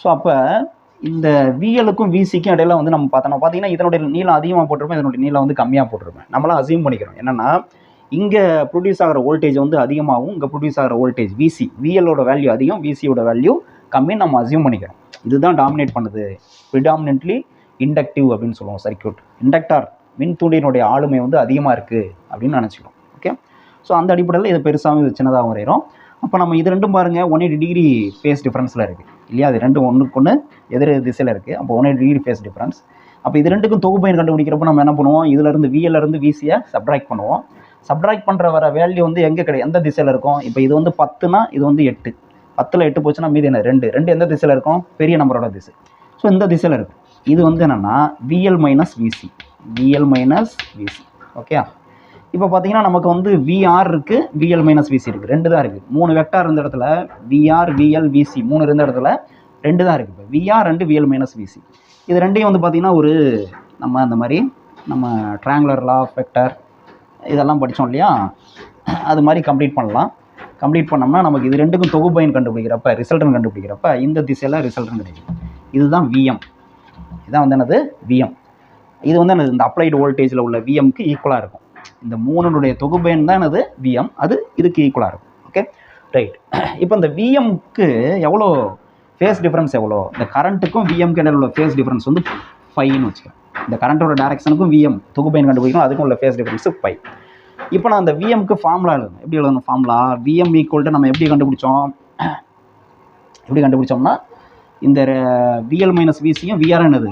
ஸோ அப்போ இந்த விஎலுக்கும் விசிக்கும் இடையில வந்து நம்ம பார்த்தீங்கன்னா இதனுடைய நீளம் அதிகமாக போட்டிருப்பேன், இதனுடைய நீளம் வந்து கம்மியாக போட்டிருப்பேன். நம்மளாம் அசியூம் பண்ணிக்கிறோம் என்னென்னா, இங்கே ப்ரொடியூஸ் ஆகிற வோல்டேஜ் வந்து அதிகமாகவும், இங்கே ப்ரொடியூஸ் ஆகிற வோல்டேஜ் விசி, விஎலோட வேல்யூ அதிகம், விசியோட வேல்யூ கம்மின்னு நம்ம அசியூம் பண்ணிக்கிறோம். இதுதான் டாமினேட் பண்ணுது, ப்ரிடாமினென்ட்லி இண்டக்டிவ் அப்படின்னு சொல்லுவோம் சர்க்யூட். இண்டக்டார் மின் தூண்டியினுடைய ஆளுமை வந்து அதிகமாக இருக்குது அப்படின்னு நினச்சிக்கிறோம். ஓகே. ஸோ அந்த அடிப்படையில் இதை பெருசாகவும் இது சின்னதாகவும் வரைகிறோம். அப்போ நம்ம இது ரெண்டும் பாருங்கள் 180 டிகிரி ஃபேஸ் டிஃப்ரென்ஸில் இருக்குது இல்லையா, அது ரெண்டும் ஒன்றுக்கு ஒன்று எதிர் திசையில் இருக்குது. அப்போ 180 டிகிரி ஃபேஸ் டிஃப்ரென்ஸ். அப்போ இது ரெண்டுக்கும் தொகுப்பயன் கண்டுபிடிக்கிறப்போ நம்ம என்ன பண்ணுவோம், இதிலேருந்து விஎல்லேருந்து விசியை சப்ட்ராக்ட் பண்ணுவோம். சப்ட்ராக்ட் பண்ணுற வர வேல்யூ வந்து எங்கே எந்த திசையில் இருக்கும். இப்போ இது வந்து 10னா இது வந்து 8, 10ல் 8 போச்சுன்னா மீதி என்ன, 2 எந்த திசையில் இருக்கும், பெரிய நம்பரோட திசை. ஸோ இந்த திசையில் இருக்கும். இது வந்து என்னென்னா VL - VC. ஓகே. இப்போ பார்த்தீங்கன்னா நமக்கு வந்து VR இருக்குது, VL - VC இருக்குது, 2 தான் இருக்குது. 3 வெக்டார் இருந்த இடத்துல VR, VL, VC 3 இருந்த இடத்துல 2 தான் இருக்குது. இப்போ VR அண்டு VL - VC இது ரெண்டையும் வந்து பார்த்திங்கன்னா ஒரு நம்ம அந்த மாதிரி நம்ம ட்ரையாங்குலர் லா ஆஃப் வெக்டார் இதெல்லாம் படித்தோம் இல்லையா, அது மாதிரி கம்ப்ளீட் பண்ணலாம். கம்ப்ளீட் பண்ணோம்னா நமக்கு இது ரெண்டுக்கும் தொகுப்பயன் கண்டுபிடிக்கிறப்ப, ரிசல்ட்டன் கண்டுபிடிக்கிறப்ப இந்த திசையில் ரிசல்ட்டன் கிடைக்கும். இதுதான் VM. இதான் வந்து என்னது, VM. இது வந்து என்னது, இந்த அப்ளைடு வோல்டேஜில் உள்ள VMக்கு ஈக்குவலாக இருக்கும். இந்த 3னுடைய தொகுப்பயன் தான் என்னது, VM. அது இதுக்கு ஈக்குவலாக இருக்கும். Okay, right. இப்போ இந்த VMக்கு எவ்வளோ ஃபேஸ் டிஃப்ரென்ஸ், எவ்வளோ, இந்த கரண்ட்டுக்கும் VMக்கு இடையில உள்ள ஃபேஸ் டிஃப்ரென்ஸ் வந்து 5ன்னு வச்சுக்கிறேன். இந்த கரண்ட்டோட டைரக்ஷனுக்கும் VM தொகுப்பயன் கண்டுபிடிக்கணும், அதுக்கும் உள்ள ஃபேஸ் டிஃப்ரென்ஸு 5. இப்போ நான் அந்த VMக்கு ஃபார்முலா எழுதணும். எப்படி எழுதணும் ஃபார்முலா, VM = நம்ம எப்படி கண்டுபிடிச்சோம்னா இந்த VL - VCயும் VR என்னது,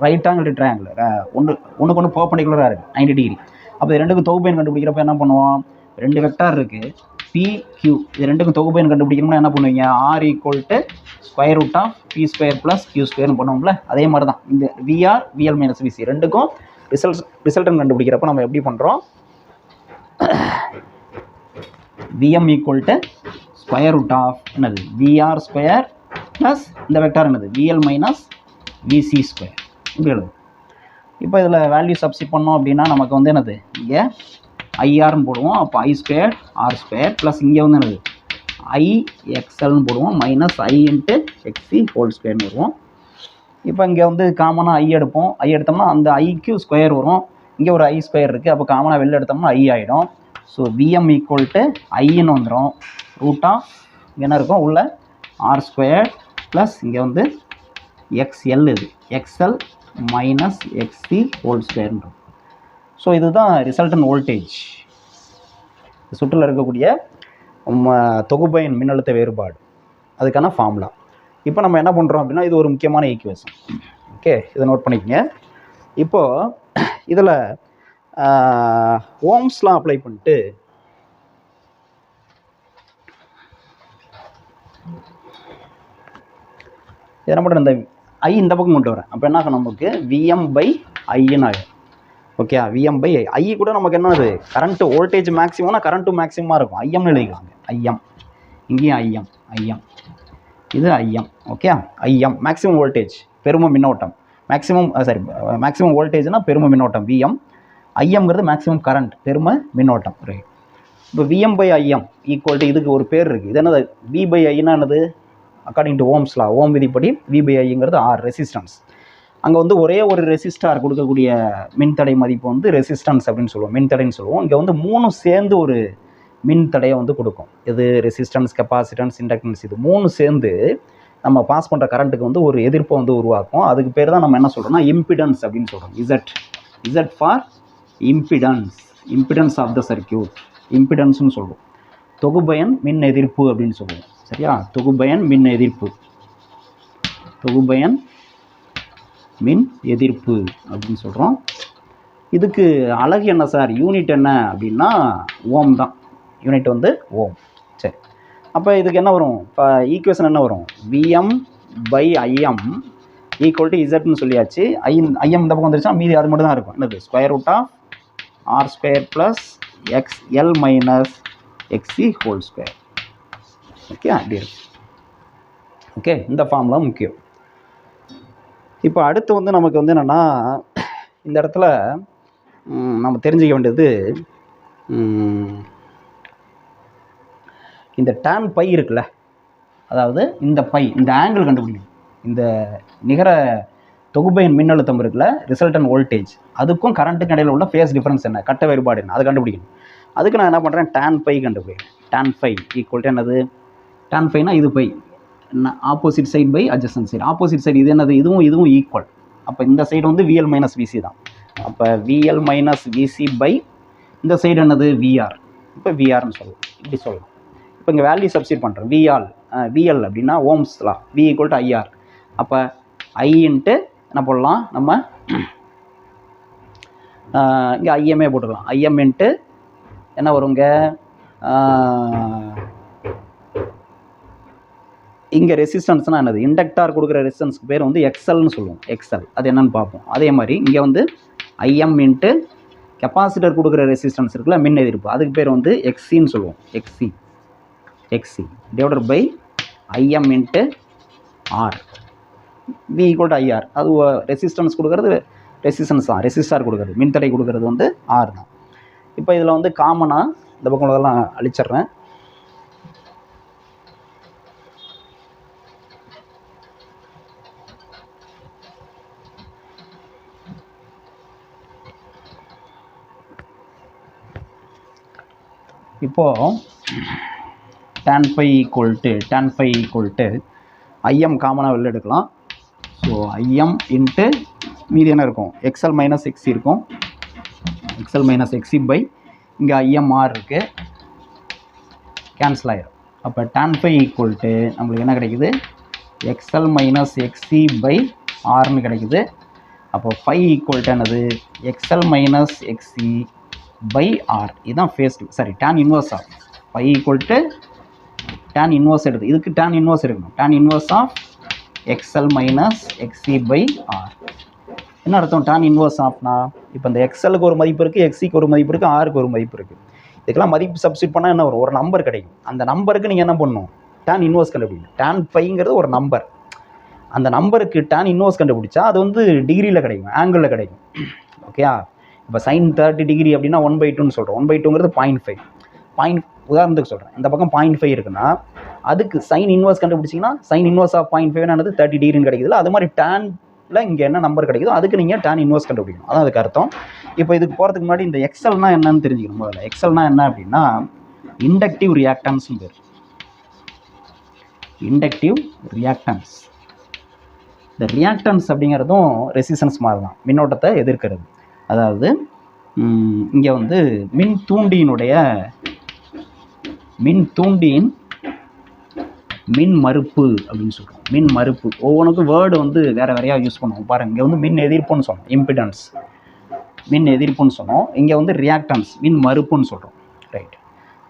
ரைட் ஆங்கிள் ட்ரையாங்கிள், ஒன்றுக்கு ஒன்று பெர்பெண்டிகுலராக இருக்குது 90 டிகிரி. அப்போ இது ரெண்டுக்கும் தொகுப்பயன் கண்டுபிடிக்கிறப்ப என்ன பண்ணுவோம், 2 வெக்டார் இருக்குது PQ, இது ரெண்டுக்கும் தொகுப்பயன் கண்டுபிடிக்கணும்னா என்ன பண்ணுவீங்க, R = √P² + Q² பண்ணுவோம்ல, அதே மாதிரி தான் இந்த VR, VL - VC ரெண்டுக்கும் ரிசல்டன் கண்டுபிடிக்கிறப்ப நம்ம எப்படி பண்ணுறோம், Vm equal to square root of என்னது Vr ஸ்கொயர் ப்ளஸ் இந்த வெக்டார் என்னது Vl மைனஸ் Vc ஸ்கொயர் இப்படி எழுது. இப்போ இதில் வேல்யூ சப்ஸ்டிட் பண்ணோம் அப்படின்னா நமக்கு வந்து என்னது இங்கே ஐஆர்னு போடுவோம். அப்போ ஐ ஸ்கொயர் ஆர் ஸ்கொயர் ப்ளஸ் இங்கே வந்து என்னது ஐஎக்ஸ்எல்னு போடுவோம் மைனஸ் ஐ இன்ட்டு எக்ஸி ஹோல் ஸ்கொயர்னு வருவோம். இப்போ இங்கே வந்து காமனாக ஐ எடுப்போம். ஐ எடுத்தோம்னா அந்த ஐக்கு ஸ்கொயர் வரும். இங்கே ஒரு ஐ ஸ்கொயர் இருக்குது. அப்போ காமனாக வெளில எடுத்தோம்னா ஐ ஆகிடும். ஸோ விஎம் ஈக்குவல் டு ஐன்னு வந்துடும். ரூட் ஆஃப் என்ன இருக்கும் உள்ள ஆர் ஸ்கொயர் ப்ளஸ் இங்கே வந்து எக்ஸ்எல் இது எக்ஸ்எல் மைனஸ் எக்ஸி ஹோல் ஸ்கொயர்ன்றோம். ஸோ இதுதான் ரிசல்டன் வோல்டேஜ், சுற்றில் இருக்கக்கூடிய தொகுபயன் மின்னழுத்த வேறுபாடு, அதுக்கான ஃபார்முலா. இப்போ நம்ம என்ன பண்ணுறோம் அப்படின்னா இது ஒரு முக்கியமான ஈக்குவேஷன். ஓகே, இதை நோட் பண்ணிக்கங்க. இப்போது இதில் ஓம்ஸ்லாம் அப்ளை பண்ணிட்டு என்ன பண்ணுறேன், இந்த ஐ இந்த பக்கம் கொண்டு வரேன். அப்போ என்ன ஆகும், நமக்கு விஎம் பை ஐன்னு ஆகும். ஓகே, விஎம் பை ஐ கூட நமக்கு என்னது கரண்ட்டு வோல்டேஜ் மேக்ஸிமம்னா கரண்ட்டு மேக்ஸிமமாக இருக்கும். ஐஎம்னு எழுதிக்கலாங்க. ஐஎம் இங்கேயும் ஐஎம் இது IM. Okay, IM maximum voltage பெரும மின்னோட்டம். மேக்ஸிமம் வோல்டேஜ்னால் பெரும மின்னோட்டம் விஎம். ஐஎம்ங்கிறது மேக்ஸிமம் கரண்ட் பெரும மின்னோட்டம். ரைட். இப்போ VM by IM equal to இதுக்கு ஒரு பேர் இருக்குது. இது என்னது வி பை ஐன்னா என்னது அக்கார்டிங் டு ஓம்ஸ்லா, ஓம் விதிப்படி வி பை ஐங்கிறது ஆர் ரெசிஸ்டன்ஸ். அங்கே வந்து ஒரே ஒரு ரெசிஸ்டார் கொடுக்கக்கூடிய மின்தடை மதிப்பு வந்து ரெசிஸ்டன்ஸ் அப்படின்னு சொல்லுவோம், மின்தடைன்னு சொல்லுவோம். இங்கே வந்து 3 சேர்ந்து ஒரு மின்தடையை வந்து கொடுக்கும். இது ரெசிஸ்டன்ஸ், கெப்பாசிட்டன்ஸ், இண்டக்டன்ஸ், இது 3 சேர்ந்து நம்ம பாஸ் பண்ணுற கரண்ட்டுக்கு வந்து ஒரு எதிர்ப்பை வந்து உருவாக்கும். அதுக்கு பேர் தான் நம்ம என்ன சொல்கிறோம்னா இம்பிடன்ஸ் அப்படின்னு சொல்கிறோம். Z for impedance of the circuit, இம்பிடன்ஸ்னு சொல்லுவோம். தொகுபயன் மின் எதிர்ப்பு அப்படின்னு சொல்லுவோம். சரியா, தொகுபயன் மின் எதிர்ப்பு அப்படின்னு சொல்கிறோம். இதுக்கு அலகு என்ன சார், யூனிட் என்ன அப்படின்னா ஓம் தான். யூனிட் வந்து ஓம். சரி, அப்போ இதுக்கு என்ன வரும், இப்போ ஈக்குவேஷன் என்ன வரும், VM by IM equal to இசட்னு சொல்லியாச்சு. ஐஎம் இந்த பக்கம் வந்துருச்சுன்னா மீதி அது மட்டும் தான் இருக்கும். என்னது square root of R square plus XL minus XC whole square. Okay, அப்படி இருக்கு. ஓகே, இந்த ஃபார்ம்லாம் முக்கியம். இப்போ அடுத்து வந்து நமக்கு வந்து என்னென்னா இந்த இடத்துல நம்ம தெரிஞ்சிக்க வேண்டியது இந்த tan பை இருக்குல்ல, அதாவது இந்த பை இந்த ஆங்கிள் கண்டுபிடிக்கணும். இந்த நிகர தொகுபயன் மின்னழுத்தம் இருக்குல்ல, ரிசல்டன் வோல்டேஜ், அதுக்கும் கரண்ட்டுக்கு இடையில் உள்ள ஃபேஸ் டிஃபரன்ஸ் என்ன, கட்ட வேறுபாடு என்ன, அது கண்டுபிடிக்கணும். அதுக்கு நான் என்ன பண்ணுறேன், tan பை கண்டுபிடிக்கிறேன். tan பை ஈக்குவல் டு என்னது, tan பைனா இது by, opposite side by adjacent side. Opposite side இது என்னது, இதுவும் ஈக்குவல். அப்போ இந்த சைடு வந்து விஎல் மைனஸ் விசி தான். அப்போ விஎல் மைனஸ் விசி பை இந்த சைடு என்னது விஆர். இப்போ விஆர்னு சொல்லலாம், இப்படி சொல்லலாம். இப்போ இங்கே வேல்யூ சப்ஸ்டிட் பண்ணுறோம். விஎல் அப்படின்னா ஓம்ஸ்லா, வி ஈக்குவல் டு ஐஆர். அப்போ ஐ இன்ட்டு என்ன போடலாம் நம்ம, இங்கே ஐஎம்ஏ போட்டுக்கலாம். ஐஎம் இன்ட்டு என்ன வருங்க, இங்கே ரெசிஸ்டன்ஸ்னால் என்னது, இண்டக்டார் கொடுக்குற ரெசிஸ்டன்ஸ்க்கு பேர் வந்து எக்ஸ்எல்னு சொல்லுவோம். எக்ஸ்எல் அது என்னென்னு பார்ப்போம். அதே மாதிரி இங்கே வந்து ஐஎம் இன்ட்டு கெப்பாசிட்டர் கொடுக்குற ரெசிஸ்டன்ஸ் இருக்குல்ல, மின் எதிர்ப்பு, அதுக்கு பேர் வந்து எக்ஸின்னு சொல்லுவோம். XC divided by IM into R, V equal to IR. அது ரெசிஸ்டன்ஸ் கொடுக்குறது ரெசிஸ்டன்ஸ் தான், ரெசிஸ்டார் கொடுக்குறது மின்தடை கொடுக்குறது வந்து ஆர் தான். இப்போ இதில் வந்து காமனாக இந்த பக்கம் உள்ளதெல்லாம் அழிச்சிட்றேன். இப்போது tan phi equal to IM காமனாக வெளில எடுக்கலாம். ஸோ ஐஎம் இன்ட்டு மீதி என்ன இருக்கும், எக்ஸ்எல் மைனஸ் எக்ஸி இருக்கும். எக்ஸ்எல் மைனஸ் எக்ஸி பை இங்கே ஐஎம்ஆர் இருக்குது, கேன்சல் ஆகிடும். அப்போ tan phi ஈக்குவல் டு நம்மளுக்கு என்ன கிடைக்குது, எக்ஸ்எல் மைனஸ் எக்ஸி பை ஆர்னு கிடைக்குது. அப்போ ஃபை ஈக்குவல் டு என்னது, XL minus XC by R. இதுதான் phase, sorry tan inverse of phi equal to tan inverse எடுத்து, இதுக்கு tan இன்வர்ஸ் எடுக்கணும். tan inverse of XL minus XC by R. என்ன அர்த்தம் tan இன்வர்ஸ் ஆஃப்னா, இப்போ இந்த எக்ஸ்எலுக்கு ஒரு மதிப்பு இருக்குது, எக்ஸிக்கு ஒரு மதிப்பு இருக்குது, ஆருக்கு ஒரு மதிப்பு இருக்குது. இதுக்கெல்லாம் மதிப்பு சப்ஸ்டிட் பண்ணால் என்ன வரும், ஒரு நம்பர் கிடைக்கும். அந்த நம்பருக்கு நீங்கள் என்ன பண்ணணும், tan இன்வர்ஸ் கண்டுபிடிக்கணும். tan ஃபைங்கிறது ஒரு நம்பர், அந்த நம்பருக்கு tan இன்வர்ஸ் கண்டுபிடிச்சா அது வந்து டிகிரியில் கிடைக்கும், ஆங்கிளில் கிடைக்கும். ஓகேயா? இப்போ sin 30 டிகிரி அப்படின்னா 1/2ன்னு சொல்கிறோம். 1/2ங்கிறது 0.5. உதாரணத்துக்கு சொல்கிறேன், இந்த பக்கம் 0.5 இருக்குன்னா அதுக்கு சைன் இன்வர்ஸ் கண்டுபிடிச்சிங்கன்னா sin இன்வர்ஸ் ஆஃப் 0.5 30 டிகிரின்னு கிடைக்குதுல, அது மாதிரி டேனில் இங்கே என்ன நம்பர் கிடைக்குதோ அதுக்கு நீங்கள் tan இன்வர்ஸ் கண்டுபிடிக்கணும். அதான் அதுக்கு அர்த்தம். இப்போ இதுக்கு போகிறதுக்கு முன்னாடி இந்த எக்ஸல்னா என்னன்னு தெரிஞ்சுக்கணும். முதல்ல எக்ஸல்னா என்ன அப்படின்னா இண்டக்டிவ் ரியாக்டன்ஸ் பேர். Inductive reactance. இந்த ரியாக்டன்ஸ் அப்படிங்கிறதும் ரெசிஸ்டன்ஸ் மாதிரி தான், மின்னோட்டத்தை எதிர்க்கிறது. அதாவது இங்கே வந்து மின் தூண்டியின் மின் மறுப்பு அப்படின்னு சொல்கிறோம். மின் மறுப்பு ஒவ்வொன்றுக்கும் வேர்டு வந்து வேறு வேறையாக யூஸ் பண்ணுவோம். பாருங்கள், இங்கே வந்து மின் எதிர்ப்புன்னு சொன்னோம், இம்பிடன்ஸ் மின் எதிர்ப்புன்னு சொன்னோம். இங்கே வந்து ரியாக்டன்ஸ் மின் மறுப்புன்னு சொல்கிறோம். ரைட்.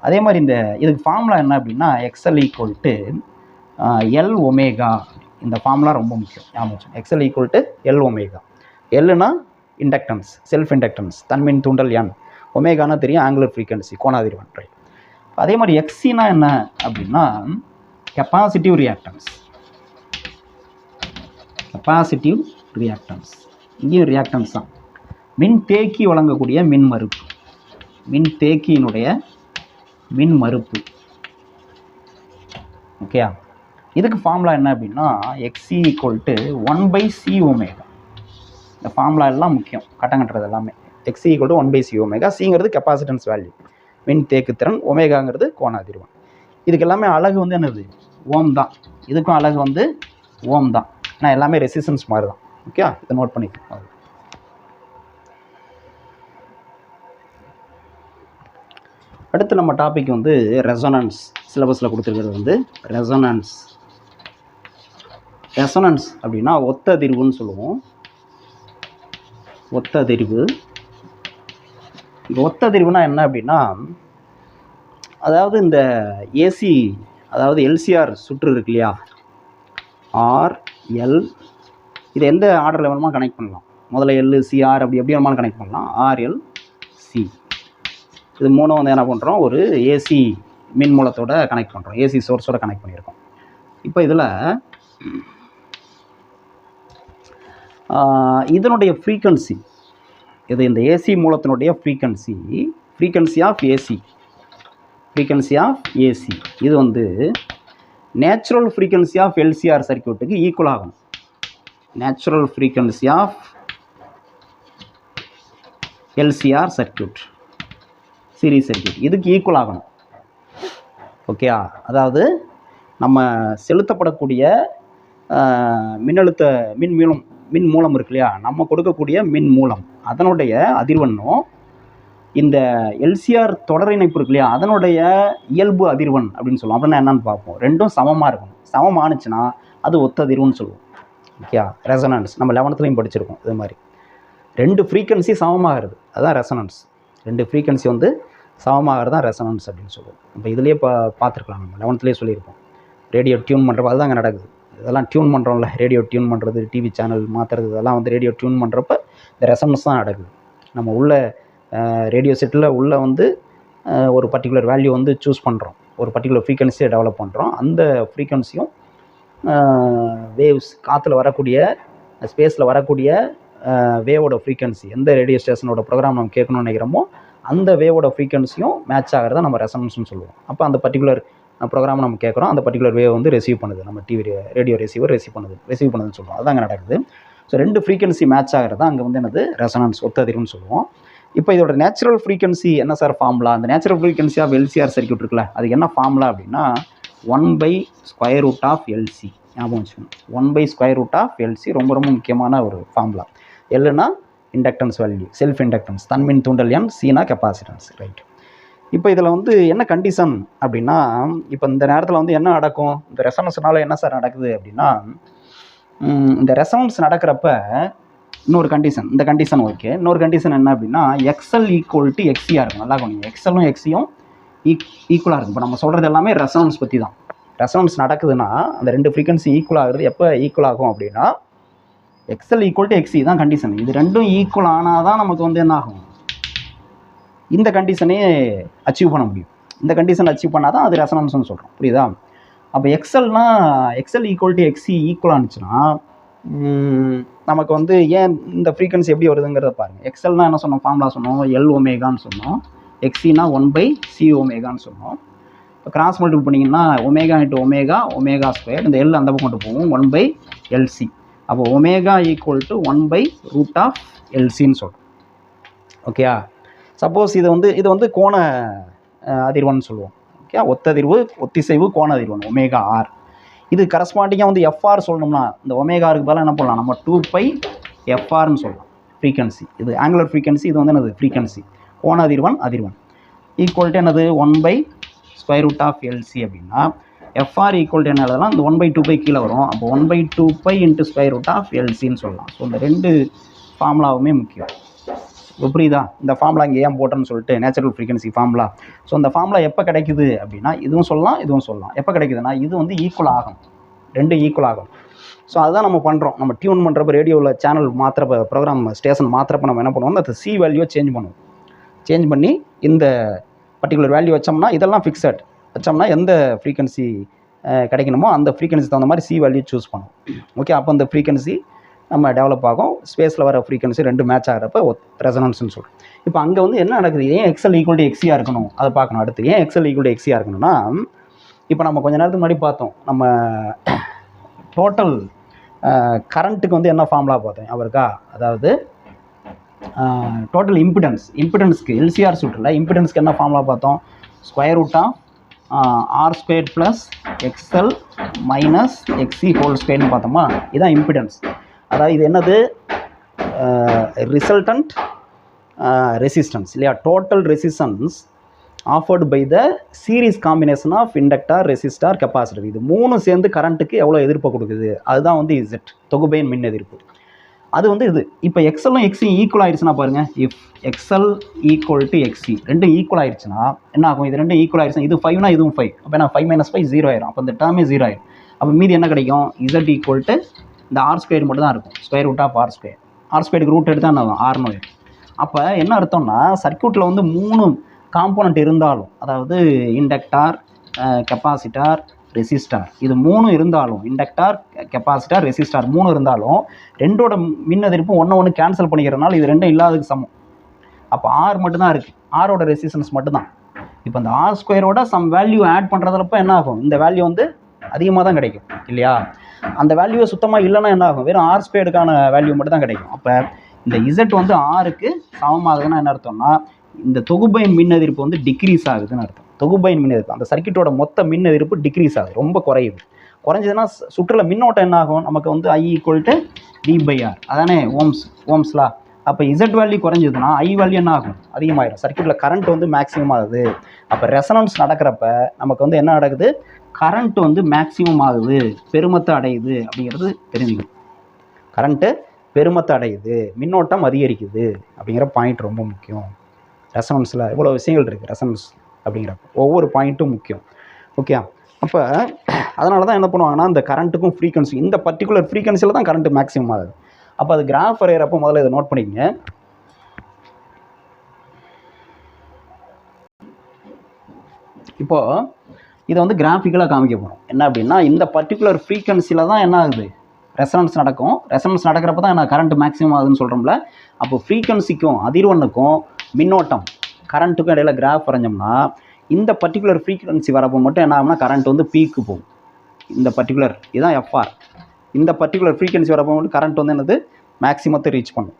அதே மாதிரி இதுக்கு ஃபார்முலா என்ன அப்படின்னா XL = L ஒமேகா. இந்த ஃபார்முலா ரொம்ப முக்கியம், ஞாபகம். XL = L omega. எல்லுனா இண்டக்டன்ஸ், செல்ஃப் இண்டக்டன்ஸ், தன்மின் தூண்டல் N. ஒமேகானா தெரியும், ஆங்குலர் ஃப்ரீக்வன்சி, கோணாதிர்வெண். ரைட். அதே மாதிரி XCனா என்ன அப்படின்னா கெப்பாசிட்டிவ் ரியாக்டன்ஸ். கெப்பாசிட்டிவ் ரியாக்டன்ஸ், இங்கேயும் ரியாக்டன்ஸ் தான். மின் தேக்கி வழங்கக்கூடிய மின் மறுப்பு, மின் தேக்கியினுடைய மின் மறுப்பு. ஓகேயா? இதுக்கு ஃபார்முலா என்ன அப்படின்னா XC = 1/C ஒமேகா. இந்த ஃபார்முலா எல்லாம் முக்கியம், கட்டம் கட்டுறது எல்லாமே. XC = 1/C omega. சிங்கிறது கெப்பாசிட்டன்ஸ் வேல்யூ, மின் தேக்குத்திறன். ஒமேகாங்கிறது கோணாதிர்வெண். இதுக்கு எல்லாமே அலகு வந்து என்னது, ஓம் தான். இதுக்கும் அலகு வந்து ஓம் தான். ஆனால் எல்லாமே ரெசிஸ்டன்ஸ் மாதிரி தான். ஓகே, இதை நோட் பண்ணிக்கணும். அடுத்து நம்ம டாபிக் வந்து ரெசோனன்ஸ். சிலபஸில் கொடுத்துருக்கிறது வந்து ரெசோனன்ஸ். ரெசோனன்ஸ் அப்படின்னா ஒத்ததிர்வுன்னு சொல்லுவோம். ஒத்ததிர்வு. ஒத்ததிர்வுனா என்ன அப்படின்னா, அதாவது இந்த ஏசி, அதாவது எல்சிஆர் சுற்று இருக்கு இல்லையா, ஆர் எல், இது எந்த ஆர்டரில் வேணுமா கனெக்ட் பண்ணலாம். முதல்ல எல் சிஆர் அப்படி எப்படி வேணுமாலும் கனெக்ட் பண்ணலாம். ஆர்எல் சி, இது மூணும் வந்து என்ன பண்ணுறோம், ஒரு ஏசி மின் மூலத்தோட கனெக்ட் பண்ணுறோம், ஏசி சோர்ஸோட கனெக்ட் பண்ணியிருக்கோம். இப்போ இதில் இதனுடைய ஃப்ரீக்வன்சி, இது இந்த ஏசி மூலத்தினுடைய frequency of AC, frequency of AC இது வந்து நேச்சுரல் ஃப்ரீக்வன்சி ஆஃப் எல்சிஆர் சர்க்யூட்டுக்கு ஈக்குவல் ஆகும். Natural frequency of LCR circuit, series circuit, இதுக்கு ஈக்குவல் ஆகணும். ஓகே, அதாவது நம்ம செலுத்தப்படக்கூடிய மின்னழுத்த மின் மூலம் இருக்கு இல்லையா, நம்ம கொடுக்கக்கூடிய மின் மூலம் அதனுடைய அதிர்வெண்ணும் இந்த எல்சிஆர் தொடர் இணைப்பு இருக்கு இல்லையா, அதனுடைய இயல்பு அதிர்வெண் அப்படின்னு சொல்லுவோம். அப்படின்னா என்னன்னு பார்ப்போம். ரெண்டும் சமமாக இருக்கணும். சமமானுச்சுன்னா அது ஒத்த அதிர்வுன்னு சொல்லுவோம். ஓகே, ரெசனன்ஸ் நம்ம 11th படிச்சிருக்கோம். இது மாதிரி ரெண்டு ஃப்ரீக்வன்சி சமமாகிறது, அதுதான் ரெசனன்ஸ். ரெண்டு ஃப்ரீக்வன்சி வந்து சமமாகிறது தான் ரெசனன்ஸ் அப்படின்னு சொல்லுவோம். இப்போ இதுலேயே பார்த்துருக்கலாம், நம்ம 11th சொல்லியிருப்போம். ரேடியோ டியூன் பண்ணுறப்ப அதுதான் அங்கே நடக்குது. இதெல்லாம் டியூன் பண்ணுறோம்ல, ரேடியோ டியூன் பண்ணுறது, டிவி சேனல் மாற்றுறது, இதெல்லாம் வந்து ரேடியோ டியூன் பண்ணுறப்ப இந்த ரெசனன்ஸ் தான் நடக்குது. நம்ம உள்ள ரேடியோ செட்டில் உள்ளே வந்து ஒரு பர்டிகுலர் வேல்யூ வந்து சூஸ் பண்ணுறோம், ஒரு பர்டிகுலர் ஃப்ரீக்வன்சியை டெவலப் பண்ணுறோம். அந்த ஃப்ரீக்வன்சியும் வேவ்ஸ், காற்றுல வரக்கூடிய ஸ்பேஸில் வரக்கூடிய வேவோட ஃப்ரீக்வன்சி, எந்த ரேடியோ ஸ்டேஷனோட ப்ரோக்ராம் நம்ம கேட்கணும்னு நினைக்கிறோமோ அந்த வேவோட ஃப்ரீக்வன்சியும் மேட்ச் ஆகிறத நம்ம ரெசனன்ஸ்னு சொல்லுவோம். அப்போ அந்த பர்டிகுலர் ப்ரோக்ராம் நம்ம கேட்குறோம், அந்த பர்டிகுலர் வேவ் வந்து ரிசீவ் பண்ணுது, நம்ம டிவி ரேடியோ ரிசீவர் ரிசீவ் பண்ணுதுன்னு சொல்லுவோம். அதுதான் அங்கே நடக்குது. ஸோ ரெண்டு ஃப்ரீக்வன்சி மேட்ச் ஆகிறது அங்கே வந்து என்னது, ரெசனன்ஸ், ஒத்ததிர்வுன்னு சொல்லுவோம். இப்போ இதோட நேச்சுரல் ஃப்ரீக்வன்சி என்ன சார் ஃபார்முலா? அந்த natural frequency of LCR circuit இருக்குல்ல, அதுக்கு என்ன ஃபார்முலா அப்படின்னா 1/√LC. ஞாபகம் வச்சுக்கணும், 1/√LC ரொம்ப ரொம்ப முக்கியமான ஒரு ஃபார்முலா. எல்லுனா இண்டக்டன்ஸ் வேல்யூ, செல்ஃப் இண்டக்டன்ஸ், தன்மின் தூண்டல் எண், சீனா கெப்பாசிட்டன்ஸ். ரைட். இப்போ இதில் வந்து என்ன கண்டிஷன் அப்படின்னா, இப்போ இந்த நேரத்தில் வந்து என்ன நடக்கும், இந்த ரெசனன்ஸ்னால என்ன சார் நடக்குது அப்படின்னா, இந்த ரெசனன்ஸ் நடக்கிறப்ப இன்னொரு கண்டிஷன், இந்த கண்டிஷன் ஓகே. இன்னொரு கண்டிஷன் என்ன அப்படின்னா XL = XCயாக இருக்கும். நல்லா கொஞ்சம் XLம் XCயும் ஈக்குவலாக இருக்கும். இப்போ நம்ம சொல்கிறது எல்லாமே ரெசனன்ஸ் பற்றி தான். ரெசனன்ஸ் நடக்குதுன்னா அந்த ரெண்டு ஃப்ரீக்வன்சி ஈக்குவல் ஆகுறது எப்போ ஈக்குவல் ஆகும் அப்படின்னா XL = XC தான் கண்டிஷன். இது ரெண்டும் ஈக்குவல் ஆனால் தான் நமக்கு வந்து என்ன ஆகும், இந்த கண்டிஷனே அச்சீவ் பண்ண முடியும். இந்த கண்டிஷன் அச்சீவ் பண்ணால் தான் அது ரெசனன்ஸ்னு சொல்கிறோம். புரியுதா? அப்போ எக்ஸல்னா எக்ஸல் ஈக்குவல் டு எக்ஸி ஈக்குவலாக இருந்துச்சுன்னா நமக்கு வந்து ஏன் இந்த ஃப்ரீக்வன்சி எப்படி வருதுங்கிறத பாருங்கள். எக்ஸல்னா என்ன சொன்னோம், ஃபார்முலா சொன்னோம், எல் ஒமேகான்னு சொன்னோம். எக்ஸினா 1/c ஒமேகான்னு சொன்னோம். இப்போ கிராஸ் மல்டிபிள் பண்ணிங்கன்னா ஒமேகா இன்ட்டு ஒமேகா ஸ்கொயர், இந்த எல் அந்த பக்கம் கொண்டு போவோம், 1/LC. அப்போ ஒமேகா ஈக்குவல் டு 1/√LCன்னு சொல்கிறோம். ஓகேயா? சப்போஸ் இது வந்து கோண அதிர்வன்னு சொல்லுவோம். ஓகே, ஒத்ததிர்வு, ஒத்திசைவு, கோண அதிர்வன் ஒமேகா ஆர். இது கரஸ்பாண்டிங்காக வந்து எஃப்ஆர் சொல்லணும்னா இந்த ஒமேகாருக்கு பதிலாக என்ன பண்ணலாம், நம்ம 2πFRன்னு சொல்லலாம் ஃப்ரீக்வன்சி. இது ஆங்குலர் ஃப்ரீக்வன்சி, இது வந்து என்னது ஃப்ரீக்வன்சி, கோண அதிர்வன் ஈக்குவல் டு என்னது 1/√LC அப்படின்னா எஃப்ஆர் ஈக்குவல் டு என்ன எழுதலாம், இந்த 1/2π கீழே வரும். அப்போ 1/2π × √LCன்னு சொல்லலாம். ஸோ இந்த ரெண்டு ஃபார்முலாவுமே முக்கியம். புரியுதா? இந்த ஃபார்முலா இங்கே ஏன் போட்டேன்னு சொல்லிட்டு, நேச்சுரல் ஃப்ரீக்வன்சி ஃபார்முலா. ஸோ இந்த ஃபார்முலா எப்போ கிடைக்குது அப்படின்னா இதுவும் சொல்லலாம் இதுவும் சொல்லலாம். எப்போ கிடைக்குதுன்னா இது வந்து ஈக்குவல் ஆகும், ரெண்டும் ஈக்குவல் ஆகும். ஸோ அதுதான் நம்ம பண்ணுறோம். நம்ம டியூன் பண்ணுறப்ப ரேடியோவில் சேனல் மாத்திரப்ப, ப்ரோக்ராம் ஸ்டேஷன் மாத்திரப்ப நம்ம என்ன பண்ணுவோம், அந்த சி வேல்யூவை சேஞ்ச் பண்ணுவோம். சேஞ்ச் பண்ணி இந்த பர்டிகுலர் வேல்யூ வச்சோம்னா இதெல்லாம் ஃபிக்ஸட் வச்சோம்னா எந்த ஃப்ரீக்வன்சி கிடைக்கணுமோ அந்த ஃப்ரீக்வன்சி தகுந்த மாதிரி சி வேல்யூ சூஸ் பண்ணுவோம். ஓகே, அப்போ அந்த ஃப்ரீக்வன்சி நம்ம டெவலப் ஆகும். ஸ்பேஸில் வர ஃப்ரீக்வன்சி ரெண்டு மேட்ச் ஆகிறப்ப ரெசனன்ஸ்னு சொல்கிறோம். இப்போ அங்கே வந்து என்ன நடக்குது, ஏன் எக்ஸல் ஈக்குவல் டு எக்ஸியாக இருக்கணும் அதை பார்க்கணும். அடுத்து ஏன் எக்ஸல் ஈக்குவல் டு எக்ஸியாக இருக்கணும்னா, இப்போ நம்ம கொஞ்சம் நேரத்துக்கு முன்னாடி பார்த்தோம், நம்ம டோட்டல் கரண்ட்டுக்கு வந்து என்ன ஃபார்முலா பார்த்தோம் அவருக்கா, அதாவது டோட்டல் இம்பிடன்ஸ்க்கு எல்சிஆர் சூட்டில் இம்பிடன்ஸ்க்கு என்ன ஃபார்முலா பார்த்தோம், √R² + XL - XC² பார்த்தோமா. இதுதான் இம்பிடன்ஸ். அதாவது இது என்னது, ரிசல்டன்ட் ரெசிஸ்டன்ஸ் இல்லையா, total resistance offered by the series combination of inductor, resistor, capacitor. இது மூணு சேர்ந்து கரண்ட்டுக்கு எவ்வளோ எதிர்ப்பை கொடுக்குது, அதுதான் வந்து இசட், தொகுபயன் மின் எதிர்ப்பு. அது வந்து இது. இப்போ எக்ஸலும் எக்ஸியும் ஈக்குவல் ஆயிடுச்சுன்னா பாருங்கள், if XL equal to XC ரெண்டும் ஈக்குவல் ஆயிடுச்சுன்னா என்ன ஆகும், இது ரெண்டும் ஈக்குவல் ஆயிடுச்சுன்னா இது 5னா இதுவும் 5, அப்போ நான் 5 - 5 0 ஆயிரும். அப்போ இந்த டேர்மே 0 ஆயிரும். அப்போ மீதி என்ன கிடைக்கும், இசட் ஈக்குவல் டு இந்த R² மட்டும் தான் இருக்கும், √R². R²க்கு ரூட் எடுத்தால் என்ன ஆகும், Rன்னு வரும். அப்போ என்ன அர்த்தம்னா, சர்க்யூட்டில் வந்து 3 காம்போனண்ட் இருந்தாலும், அதாவது இண்டக்டார், கெப்பாசிட்டார், ரெசிஸ்டார், இது 3 இருந்தாலும், இண்டக்டார், கெப்பாசிட்டார், ரெசிஸ்டார் 3 இருந்தாலும் ரெண்டோட மின் எதிர்ப்பும் ஒன்று கேன்சல் பண்ணிக்கிறதுனால இது ரெண்டும் இல்லாததுக்கு சமம். அப்போ ஆர் மட்டும்தான் இருக்குது, ஆரோட ரெசிஸ்டன்ஸ் மட்டும்தான். இப்போ இந்த R² சம் வேல்யூ ஆட் பண்ணுறதுலப்போ என்ன ஆகும், இந்த வேல்யூ வந்து அதிகமாக தான் கிடைக்கும் இல்லையா. அந்த வேல்யூவை சுத்தமாக இல்லைன்னா என்ன ஆகும், வெறும் R² வேல்யூ மட்டும் தான் கிடைக்கும். அப்போ இந்த இசட் வந்து ஆருக்கு சமமாகுதுன்னா என்ன அர்த்தம்னா, இந்த தொகுபயன் மின் எதிர்ப்பு வந்து டிக்ரீஸ் ஆகுதுன்னு அர்த்தம். தொகுபயன் மின் எதிர்ப்பு, அந்த சர்க்யூட்டோட மொத்த மின் எதிர்ப்பு டிக்ரீஸ் ஆகுது, ரொம்ப குறையுது. குறைஞ்சதுன்னா சுற்றுல மின்னோட்டம் என்ன ஆகும், நமக்கு வந்து I = V/R, அதானே ஓம்ஸ்லா. அப்போ இசட் வேல்யூ குறைஞ்சதுன்னா I வேல்யூ என்ன ஆகும், அதிகமாகிடும். சர்க்யூட்டில் கரண்ட் வந்து மேக்ஸிமம் ஆகுது. அப்போ ரெசனன்ஸ் நடக்கிறப்ப நமக்கு வந்து என்ன நடக்குது, கரண்ட் வந்து மேக்ஸிமம் ஆகுது, பெருமத்தை அடையுது அப்படிங்கிறது தெரிஞ்சுக்கணும். கரண்ட்டு பெருமத்தை அடையுது, மின்னோட்டம் அதிகரிக்குது அப்படிங்கிற பாயிண்ட் ரொம்ப முக்கியம். ரெசனன்ஸில் இவ்வளோ விஷயங்கள் இருக்குது, ரெசனன்ஸ் அப்படிங்கிறப்ப ஒவ்வொரு பாயிண்ட்டும் முக்கியம். ஓகே, அப்போ அதனால தான் என்ன பண்ணுவாங்கன்னா, இந்த கரண்ட்டுக்கும் ஃப்ரீக்வன்சி, இந்த பர்டிகுலர் ஃப்ரீக்வன்சியில் தான் கரண்ட் மேக்ஸிமம் ஆகுது. அப்போ அது கிராஃப் வரைகிறப்போ முதல்ல இதை நோட் பண்ணிக்கங்க. இப்போது இதை வந்து கிராஃபிக்கலாக காமிக்க போகிறோம். என்ன அப்படின்னா, இந்த பர்டிகுலர் ஃப்ரீக்வன்சியில் தான் என்ன ஆகுது, ரெசனன்ஸ் நடக்கும். ரெசனன்ஸ் நடக்கிறப்ப தான் என்ன கரண்ட் மேக்ஸிமம் ஆகுதுன்னு சொல்கிறோம்ல. அப்போ ஃப்ரீக்வன்சிக்கும் அதிர்வெண்ணுக்கும் மின்னோட்டம் கரண்ட்டுக்கும் இடையில கிராஃப் வரைஞ்சோம்னா, இந்த பர்டிகுலர் ஃப்ரீக்வன்சி வரப்போ மட்டும் என்ன ஆகும்னா கரண்ட் வந்து பீக்கு போகும். இந்த பர்டிகுலர் இதுதான் எஃப்ஆர். இந்த பர்டிகுலர் ஃப்ரீக்வன்சி வரப்போ மட்டும் கரண்ட் வந்து என்னது மேக்ஸிமத்தை ரீச் பண்ணும்.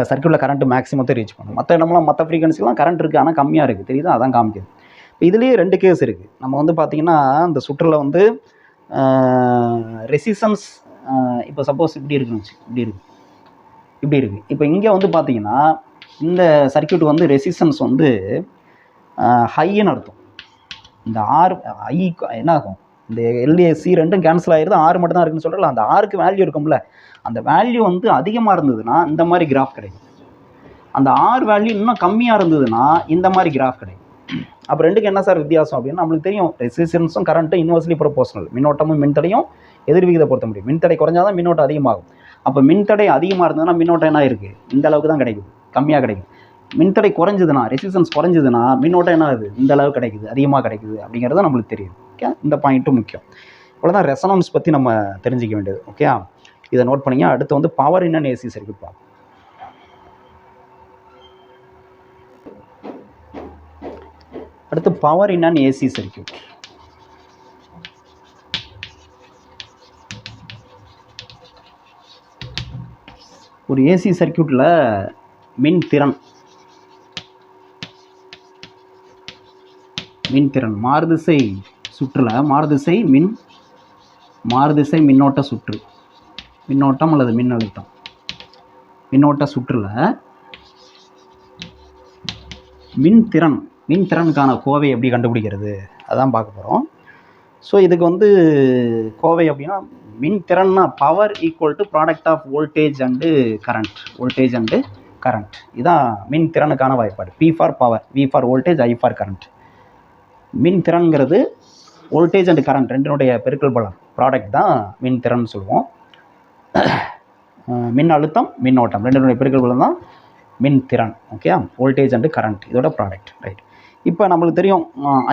சர்க்யூட்டில் கரண்ட் மேக்ஸிமத்தை ரீச் பண்ணும். மற்ற இடம்லாம் மற்ற ஃப்ரீக்வன்சிலாம் கரண்ட் இருக்குது, ஆனால் கம்மியாக இருக்குது, தெரியுதா, அதான் காமிக்குது. இப்போ இதுலேயே 2 கேஸ் இருக்குது. நம்ம வந்து பார்த்திங்கன்னா, இந்த சுற்றில் வந்து ரெசிஸ்டன்ஸ் இப்போ சப்போஸ் இப்படி இருக்குன்னு இப்படி இருக்குது. இப்போ இங்கே வந்து பார்த்திங்கன்னா, இந்த சர்க்யூட் வந்து ரெசிஸ்டன்ஸ் வந்து ஹைன்னு அர்த்தம். இந்த ஆர் ஐ என்ன ஆகும், இந்த எல்ஏசி ரெண்டும் கேன்சல் ஆகிடுது, ஆர் மட்டும் தான் இருக்குன்னு சொல்கிறல. அந்த ஆருக்கு வேல்யூ இருக்கும்ல, அந்த வேல்யூ வந்து அதிகமாக இருந்ததுன்னா இந்த மாதிரி கிராஃப் கிடைக்கும். அந்த ஆர் வேல்யூ இன்னும் கம்மியாக இருந்ததுன்னா இந்த மாதிரி கிராஃப் கிடைக்கும். அப்போ ரெண்டுக்கு என்ன சார் வித்தியாசம் அப்படின்னு நம்மளுக்கு தெரியும். ரெசிஸ்டன்ஸும் கரண்ட்டும் இன்வெர்ஸ்லி ப்ரொபோஷனல். மின்னோட்டமும் மின்தடையும் எதிர்விகித பொருத்த முடியும். மின்தடை குறைஞ்சாதான் மின்னோட்டம் அதிகமாகும். அப்போ மின்தடை அதிகமாக இருந்ததுன்னா மின்னோட்டம் என்ன இருக்குது, இந்த அளவுக்கு தான் கிடைக்குது, கம்மியாக கிடைக்கும். மின்தடை குறைஞ்சதுன்னா, ரெசிஸ்டன்ஸ் குறைஞ்சதுன்னா மின்னோட்டம் என்ன ஆகுது, இந்த அளவு கிடைக்குது, அதிகமாக கிடைக்குது அப்படிங்கிறது நம்மளுக்கு தெரியுது. ஓகே, இந்த பாயிண்ட்டும் முக்கியம். இவ்வளோதான் ரெசனன்ஸ் பற்றி நம்ம தெரிஞ்சிக்க வேண்டியது. ஓகே, இதை நோட் பண்ணிங்க. அடுத்து வந்து power in and AC circuit பார்ப்போம். அடுத்து power in and AC circuit. ஒரு ஏசி சர்க்யூட்டில் மின்திறன் மாறுதிசை சுற்றுல மாறுதிசை மின்னோட்ட சுற்று, மின்னோட்டம் அல்லது மின்னழுத்தம், மின்னோட்ட சுற்றுல மின்திறனுக்கான கோவை எப்படி கண்டுபிடிக்கிறது அதான் பார்க்க போகிறோம். ஸோ இதுக்கு வந்து கோவை அப்படின்னா மின்திறன்னா power equal to product of voltage and current. இதுதான் மின்திறனுக்கான வாய்ப்பாடு. P for power, V for voltage, I for current. மின்திறன்கிறது வோல்டேஜ் அண்ட் கரண்ட் ரெண்டினுடைய பெருக்கல் பலன் ப்ராடக்ட் தான் மின்திறன் சொல்லுவோம். மின் அழுத்தம் மின்னோட்டம் ரெண்டினுடைய பெருக்கல் பலன் தான் மின்திறன். ஓகே, வோல்டேஜ் அண்டு கரண்ட் இதோட ப்ராடக்ட். ரைட், இப்போ நம்மளுக்கு தெரியும்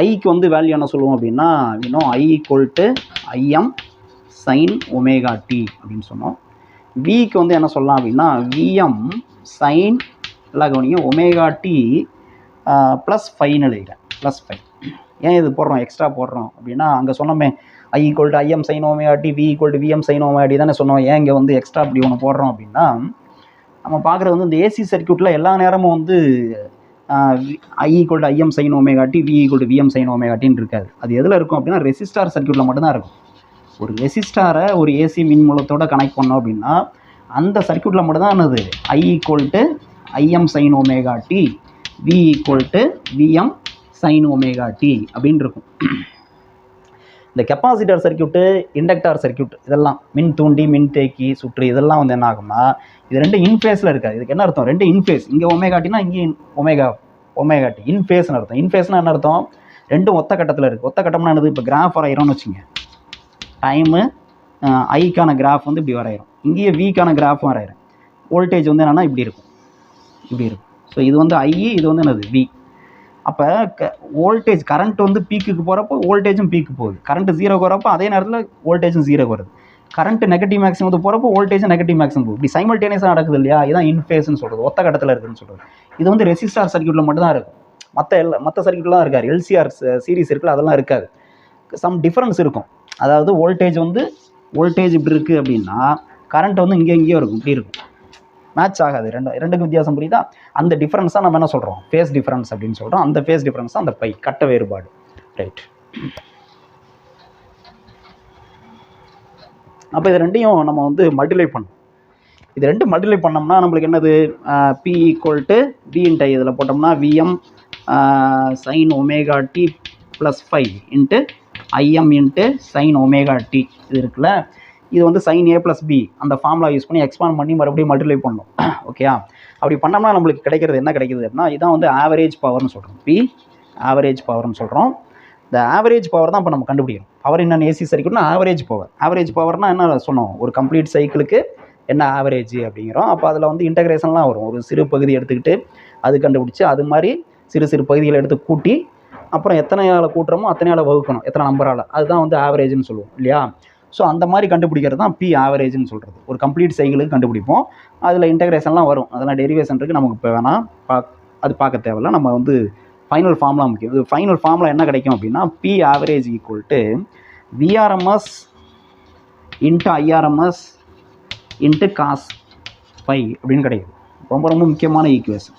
ஐக்கு வந்து வேல்யூ என்ன சொல்லுவோம் அப்படின்னா இன்னும் I equal to IM sine omega t அப்படின்னு சொன்னோம். விக்கு வந்து என்ன சொல்லலாம் அப்படின்னா VM சைன் எல்லாம் கவனியும் ஒமேகா டி ப்ளஸ் ஃபைன்னு எழுதிட்டேன். +5. ஏன் இது போடுறோம், எக்ஸ்ட்ரா போடுறோம் அப்படின்னா அங்கே சொன்னோமே I equal to IM sine omega D, V equal to VM sine omega t தானே சொன்னோம். ஏன் இங்கே வந்து எக்ஸ்ட்ரா அப்படி ஒன்று போடுறோம் அப்படின்னா நம்ம பார்க்குறது வந்து இந்த ஏசி சர்க்யூட்டில் எல்லா நேரமும் வந்து I equal to IM sine omega D, V equal to VM sine omega டின்னு இருக்காது. அது எதில் இருக்கும் அப்படின்னா ரெசிஸ்டார் சர்க்யூட்டில் மட்டும்தான் இருக்கும். ஒரு ரெசிஸ்டாரை ஒரு ஏசி மின் மூலத்தோடு கனெக்ட் பண்ணோம் அப்படின்னா அந்த சர்க்யூட்டில் மட்டும்தான் என்னது I equal to IM sine omega D, V equal to VM sine omega t அப்படின்னு இருக்கும். இந்த கெப்பாசிட்டர் சர்க்யூட்டு, இண்டக்டார் சர்க்யூட் இதெல்லாம் மின் தூண்டி, மின் தேக்கி சுற்று இதெல்லாம் வந்து என்ன ஆகும்னா இது ரெண்டு இன்ஃபேஸில் இருக்காது. இதுக்கு என்ன அர்த்தம், ரெண்டு இன்ஃபேஸ். இங்கே ஒமேகாட்டினா இங்கே ஒமேகாட்டி இன்ஃபேஸ்னு அர்த்தம். இன்ஃபேஸ்னால் என்ன அர்த்தம், ரெண்டும் ஒத்த கட்டத்தில் இருக்குது. ஒத்த கட்டம்னா என்னது, இப்போ கிராஃப் வரைகிறோம்னு வச்சுங்க, டைமு ஐக்கான கிராஃப் வந்து இப்படி வரைகிறோம், இங்கேயே விக்கான கிராஃபும் வரைகிறேன். வோல்டேஜ் வந்து என்னென்னா இப்படி இருக்கும். ஸோ இது வந்து ஐ, இது வந்து என்னது வி. அப்போ வோல்டேஜ் கரண்ட் வந்து பீக்குக்கு போகிறப்போ வோல்டேஜும் பீக்கு போகுது, கரண்ட் 0க்கு வரப்போ அதே நேரத்தில் வோல்டேஜும் 0க்கு வருது. கரண்ட் நெகட்டிவ் மேக்ஸிமம் போகிறப்போ வோல்டேஜும் நெகட்டிவ் மேக்ஸிமம் போகுது. இப்படி சைமல்டேனியஸாக நடக்குது இல்லையா, இதுதான் இன்ஃபேஸ்ன்னு சொல்கிறது, ஒத்த கட்டத்தில் இருக்குதுன்னு சொல்கிறது. இது வந்து ரெசிஸ்டார் சர்க்யூட்டில் மட்டும்தான் இருக்கும், மற்ற சர்க்யூட்லாம் இருக்காது. LCR சீரிஸ் இருக்குல்ல அதெல்லாம் இருக்காது. சம் டிஃப்ரென்ஸ் இருக்கும். அதாவது வோல்டேஜ் இப்படி இருக்குது அப்படின்னா கரண்ட் வந்து இங்கேயோ இருக்கும், இப்படி இருக்கும், மேட்ச் ஆகாது. ரெண்டுக்கும் வித்தியாசம் புரியுதா? அந்த டிஃப்ரென்ஸாக நம்ம என்ன சொல்கிறோம், ஃபேஸ் டிஃப்ரென்ஸ் அப்படின்னு சொல்கிறோம். அந்த ஃபேஸ் டிஃப்ரென்ஸ் தான் அந்த பை கட்ட வேறுபாடு. ரைட், அப்போ இது ரெண்டையும் நம்ம வந்து மல்டிப்ளை பண்ணணும். இது ரெண்டு மல்டிப்ளை பண்ணோம்னா நம்மளுக்கு என்னது, P equal to V into இதில் போட்டோம்னா VM sine omega t +5 into IM into sine omega t இது இருக்குல்ல, இது வந்து சைன் A + B அந்த ஃபார்முலா யூஸ் பண்ணி எக்ஸ்பாண்ட் பண்ணி மறுபடியும் மல்டிப்ளை பண்ணணும். ஓகே, அப்படி பண்ணோம்னா நம்மளுக்கு கிடைக்கிறது என்ன கிடைக்குது அப்படின்னா இதான் வந்து ஆவரேஜ் பவர்னு சொல்கிறோம். P ஆவரேஜ் பவர்னு சொல்கிறோம். இந்த ஆவரேஜ் பவர் தான் இப்போ நம்ம கண்டுபிடிக்கணும். பவர் என்னென்ன ஏசி சர்க்யூட்னா ஆவரேஜ் பவர்னால் என்ன சொன்னோம், ஒரு கம்ப்ளீட் சைக்கிளுக்கு என்ன ஆவரேஜ் அப்படிங்கிறோம். அப்போ அதில் வந்து இன்டகிரேஷன்லாம் வரும். ஒரு சிறு பகுதி எடுத்துக்கிட்டு அது கண்டுபிடிச்சி அது மாதிரி சிறு பகுதிகளை எடுத்து கூட்டி அப்புறம் எத்தனை ஆளை கூட்டுறோமோ அத்தனை ஆளை வகுக்கணும், எத்தனை நம்பரால், அதுதான் வந்து ஆவரேஜ்னு சொல்லுவோம் இல்லையா. ஸோ அந்த மாதிரி கண்டுபிடிக்கிறது தான் P ஆவரேஜ்னு சொல்கிறது. ஒரு கம்ப்ளீட் சைக்கிளுக்கு கண்டுபிடிப்போம். அதில் இன்டகிரேஷன்லாம் வரும், அதெல்லாம் டெரிவேஷன் இருக்குது, நமக்கு இப்போ வேணால் அது பார்க்க தேவையில்ல. நம்ம வந்து ஃபைனல் ஃபார்முலா முக்கியம். இது ஃபைனல் ஃபார்முலா என்ன கிடைக்கும் அப்படின்னா P average equal to VRMS into IRMS into cos phi அப்படின்னு கிடைக்கும். ரொம்ப முக்கியமான equation.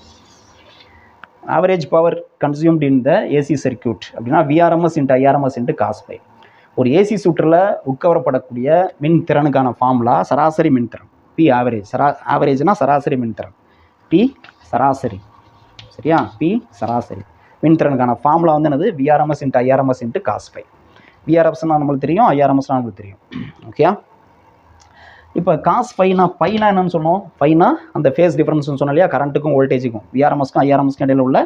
Average power consumed in the AC circuit அப்படின்னா VRMS into IRMS into cos phi. ஒரு ஏசி சுற்றில் உட்கவரப்படக்கூடிய மின் திறனுக்கான ஃபார்முலா சராசரி மின்திறன் P ஆவரேஜ். ஆவரேஜ்னால் சராசரி மின்திறன், P சராசரி, சரியா. P சராசரி மின்திறனுக்கான ஃபார்முலா வந்து என்னது, VRMS into IRMS into cos phi. VRMSனால் நம்மளுக்கு தெரியும், IRMSனால் நம்மளுக்கு தெரியும். ஓகே, இப்போ காஸ் பைனா என்னன்னு சொன்னோம், பைனா அந்த ஃபேஸ் டிஃப்ரென்ஸ்னு சொன்னோம் இல்லையா, கரண்ட்டுக்கும் வோல்டேஜுக்கும் VRMSக்கும் IRMSக்கும் இடையில் உள்ள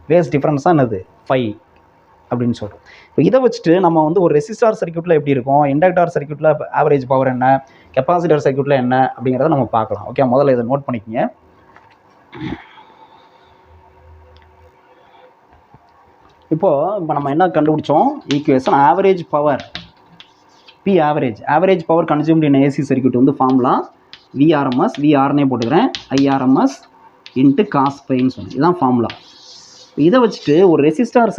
ஃபேஸ் டிஃப்ரென்ஸ் தான் என்னது, ஃபை அப்படின்னு சொல்கிறோம். இப்போ இதை வச்சுட்டு நம்ம வந்து ஒரு ரெசிஸ்டார் சர்க்யூட்டில் எப்படி இருக்கும், இண்டக்டார் சர்க்யூட்டில் ஆவரேஜ் பவர் என்ன, கெப்பாசிட்டர் சர்க்யூட்டில் என்ன அப்படிங்கிறத நம்ம பார்க்கலாம். ஓகே, முதல்ல இதை நோட் பண்ணிக்கங்க. இப்போ நம்ம என்ன கண்டுபிடிச்சோம் equation average power P average power consumed இன் ஏசி சர்க்யூட் வந்து ஃபார்முலா VRMS VRனே போட்டுக்கிறேன் IRMS இன்ட்டு காஸ் பைன்னு சொன்னேன். இதுதான் ஃபார்முலா. இதை வச்சுட்டு ஒரு ரெசிஸ்டிவ்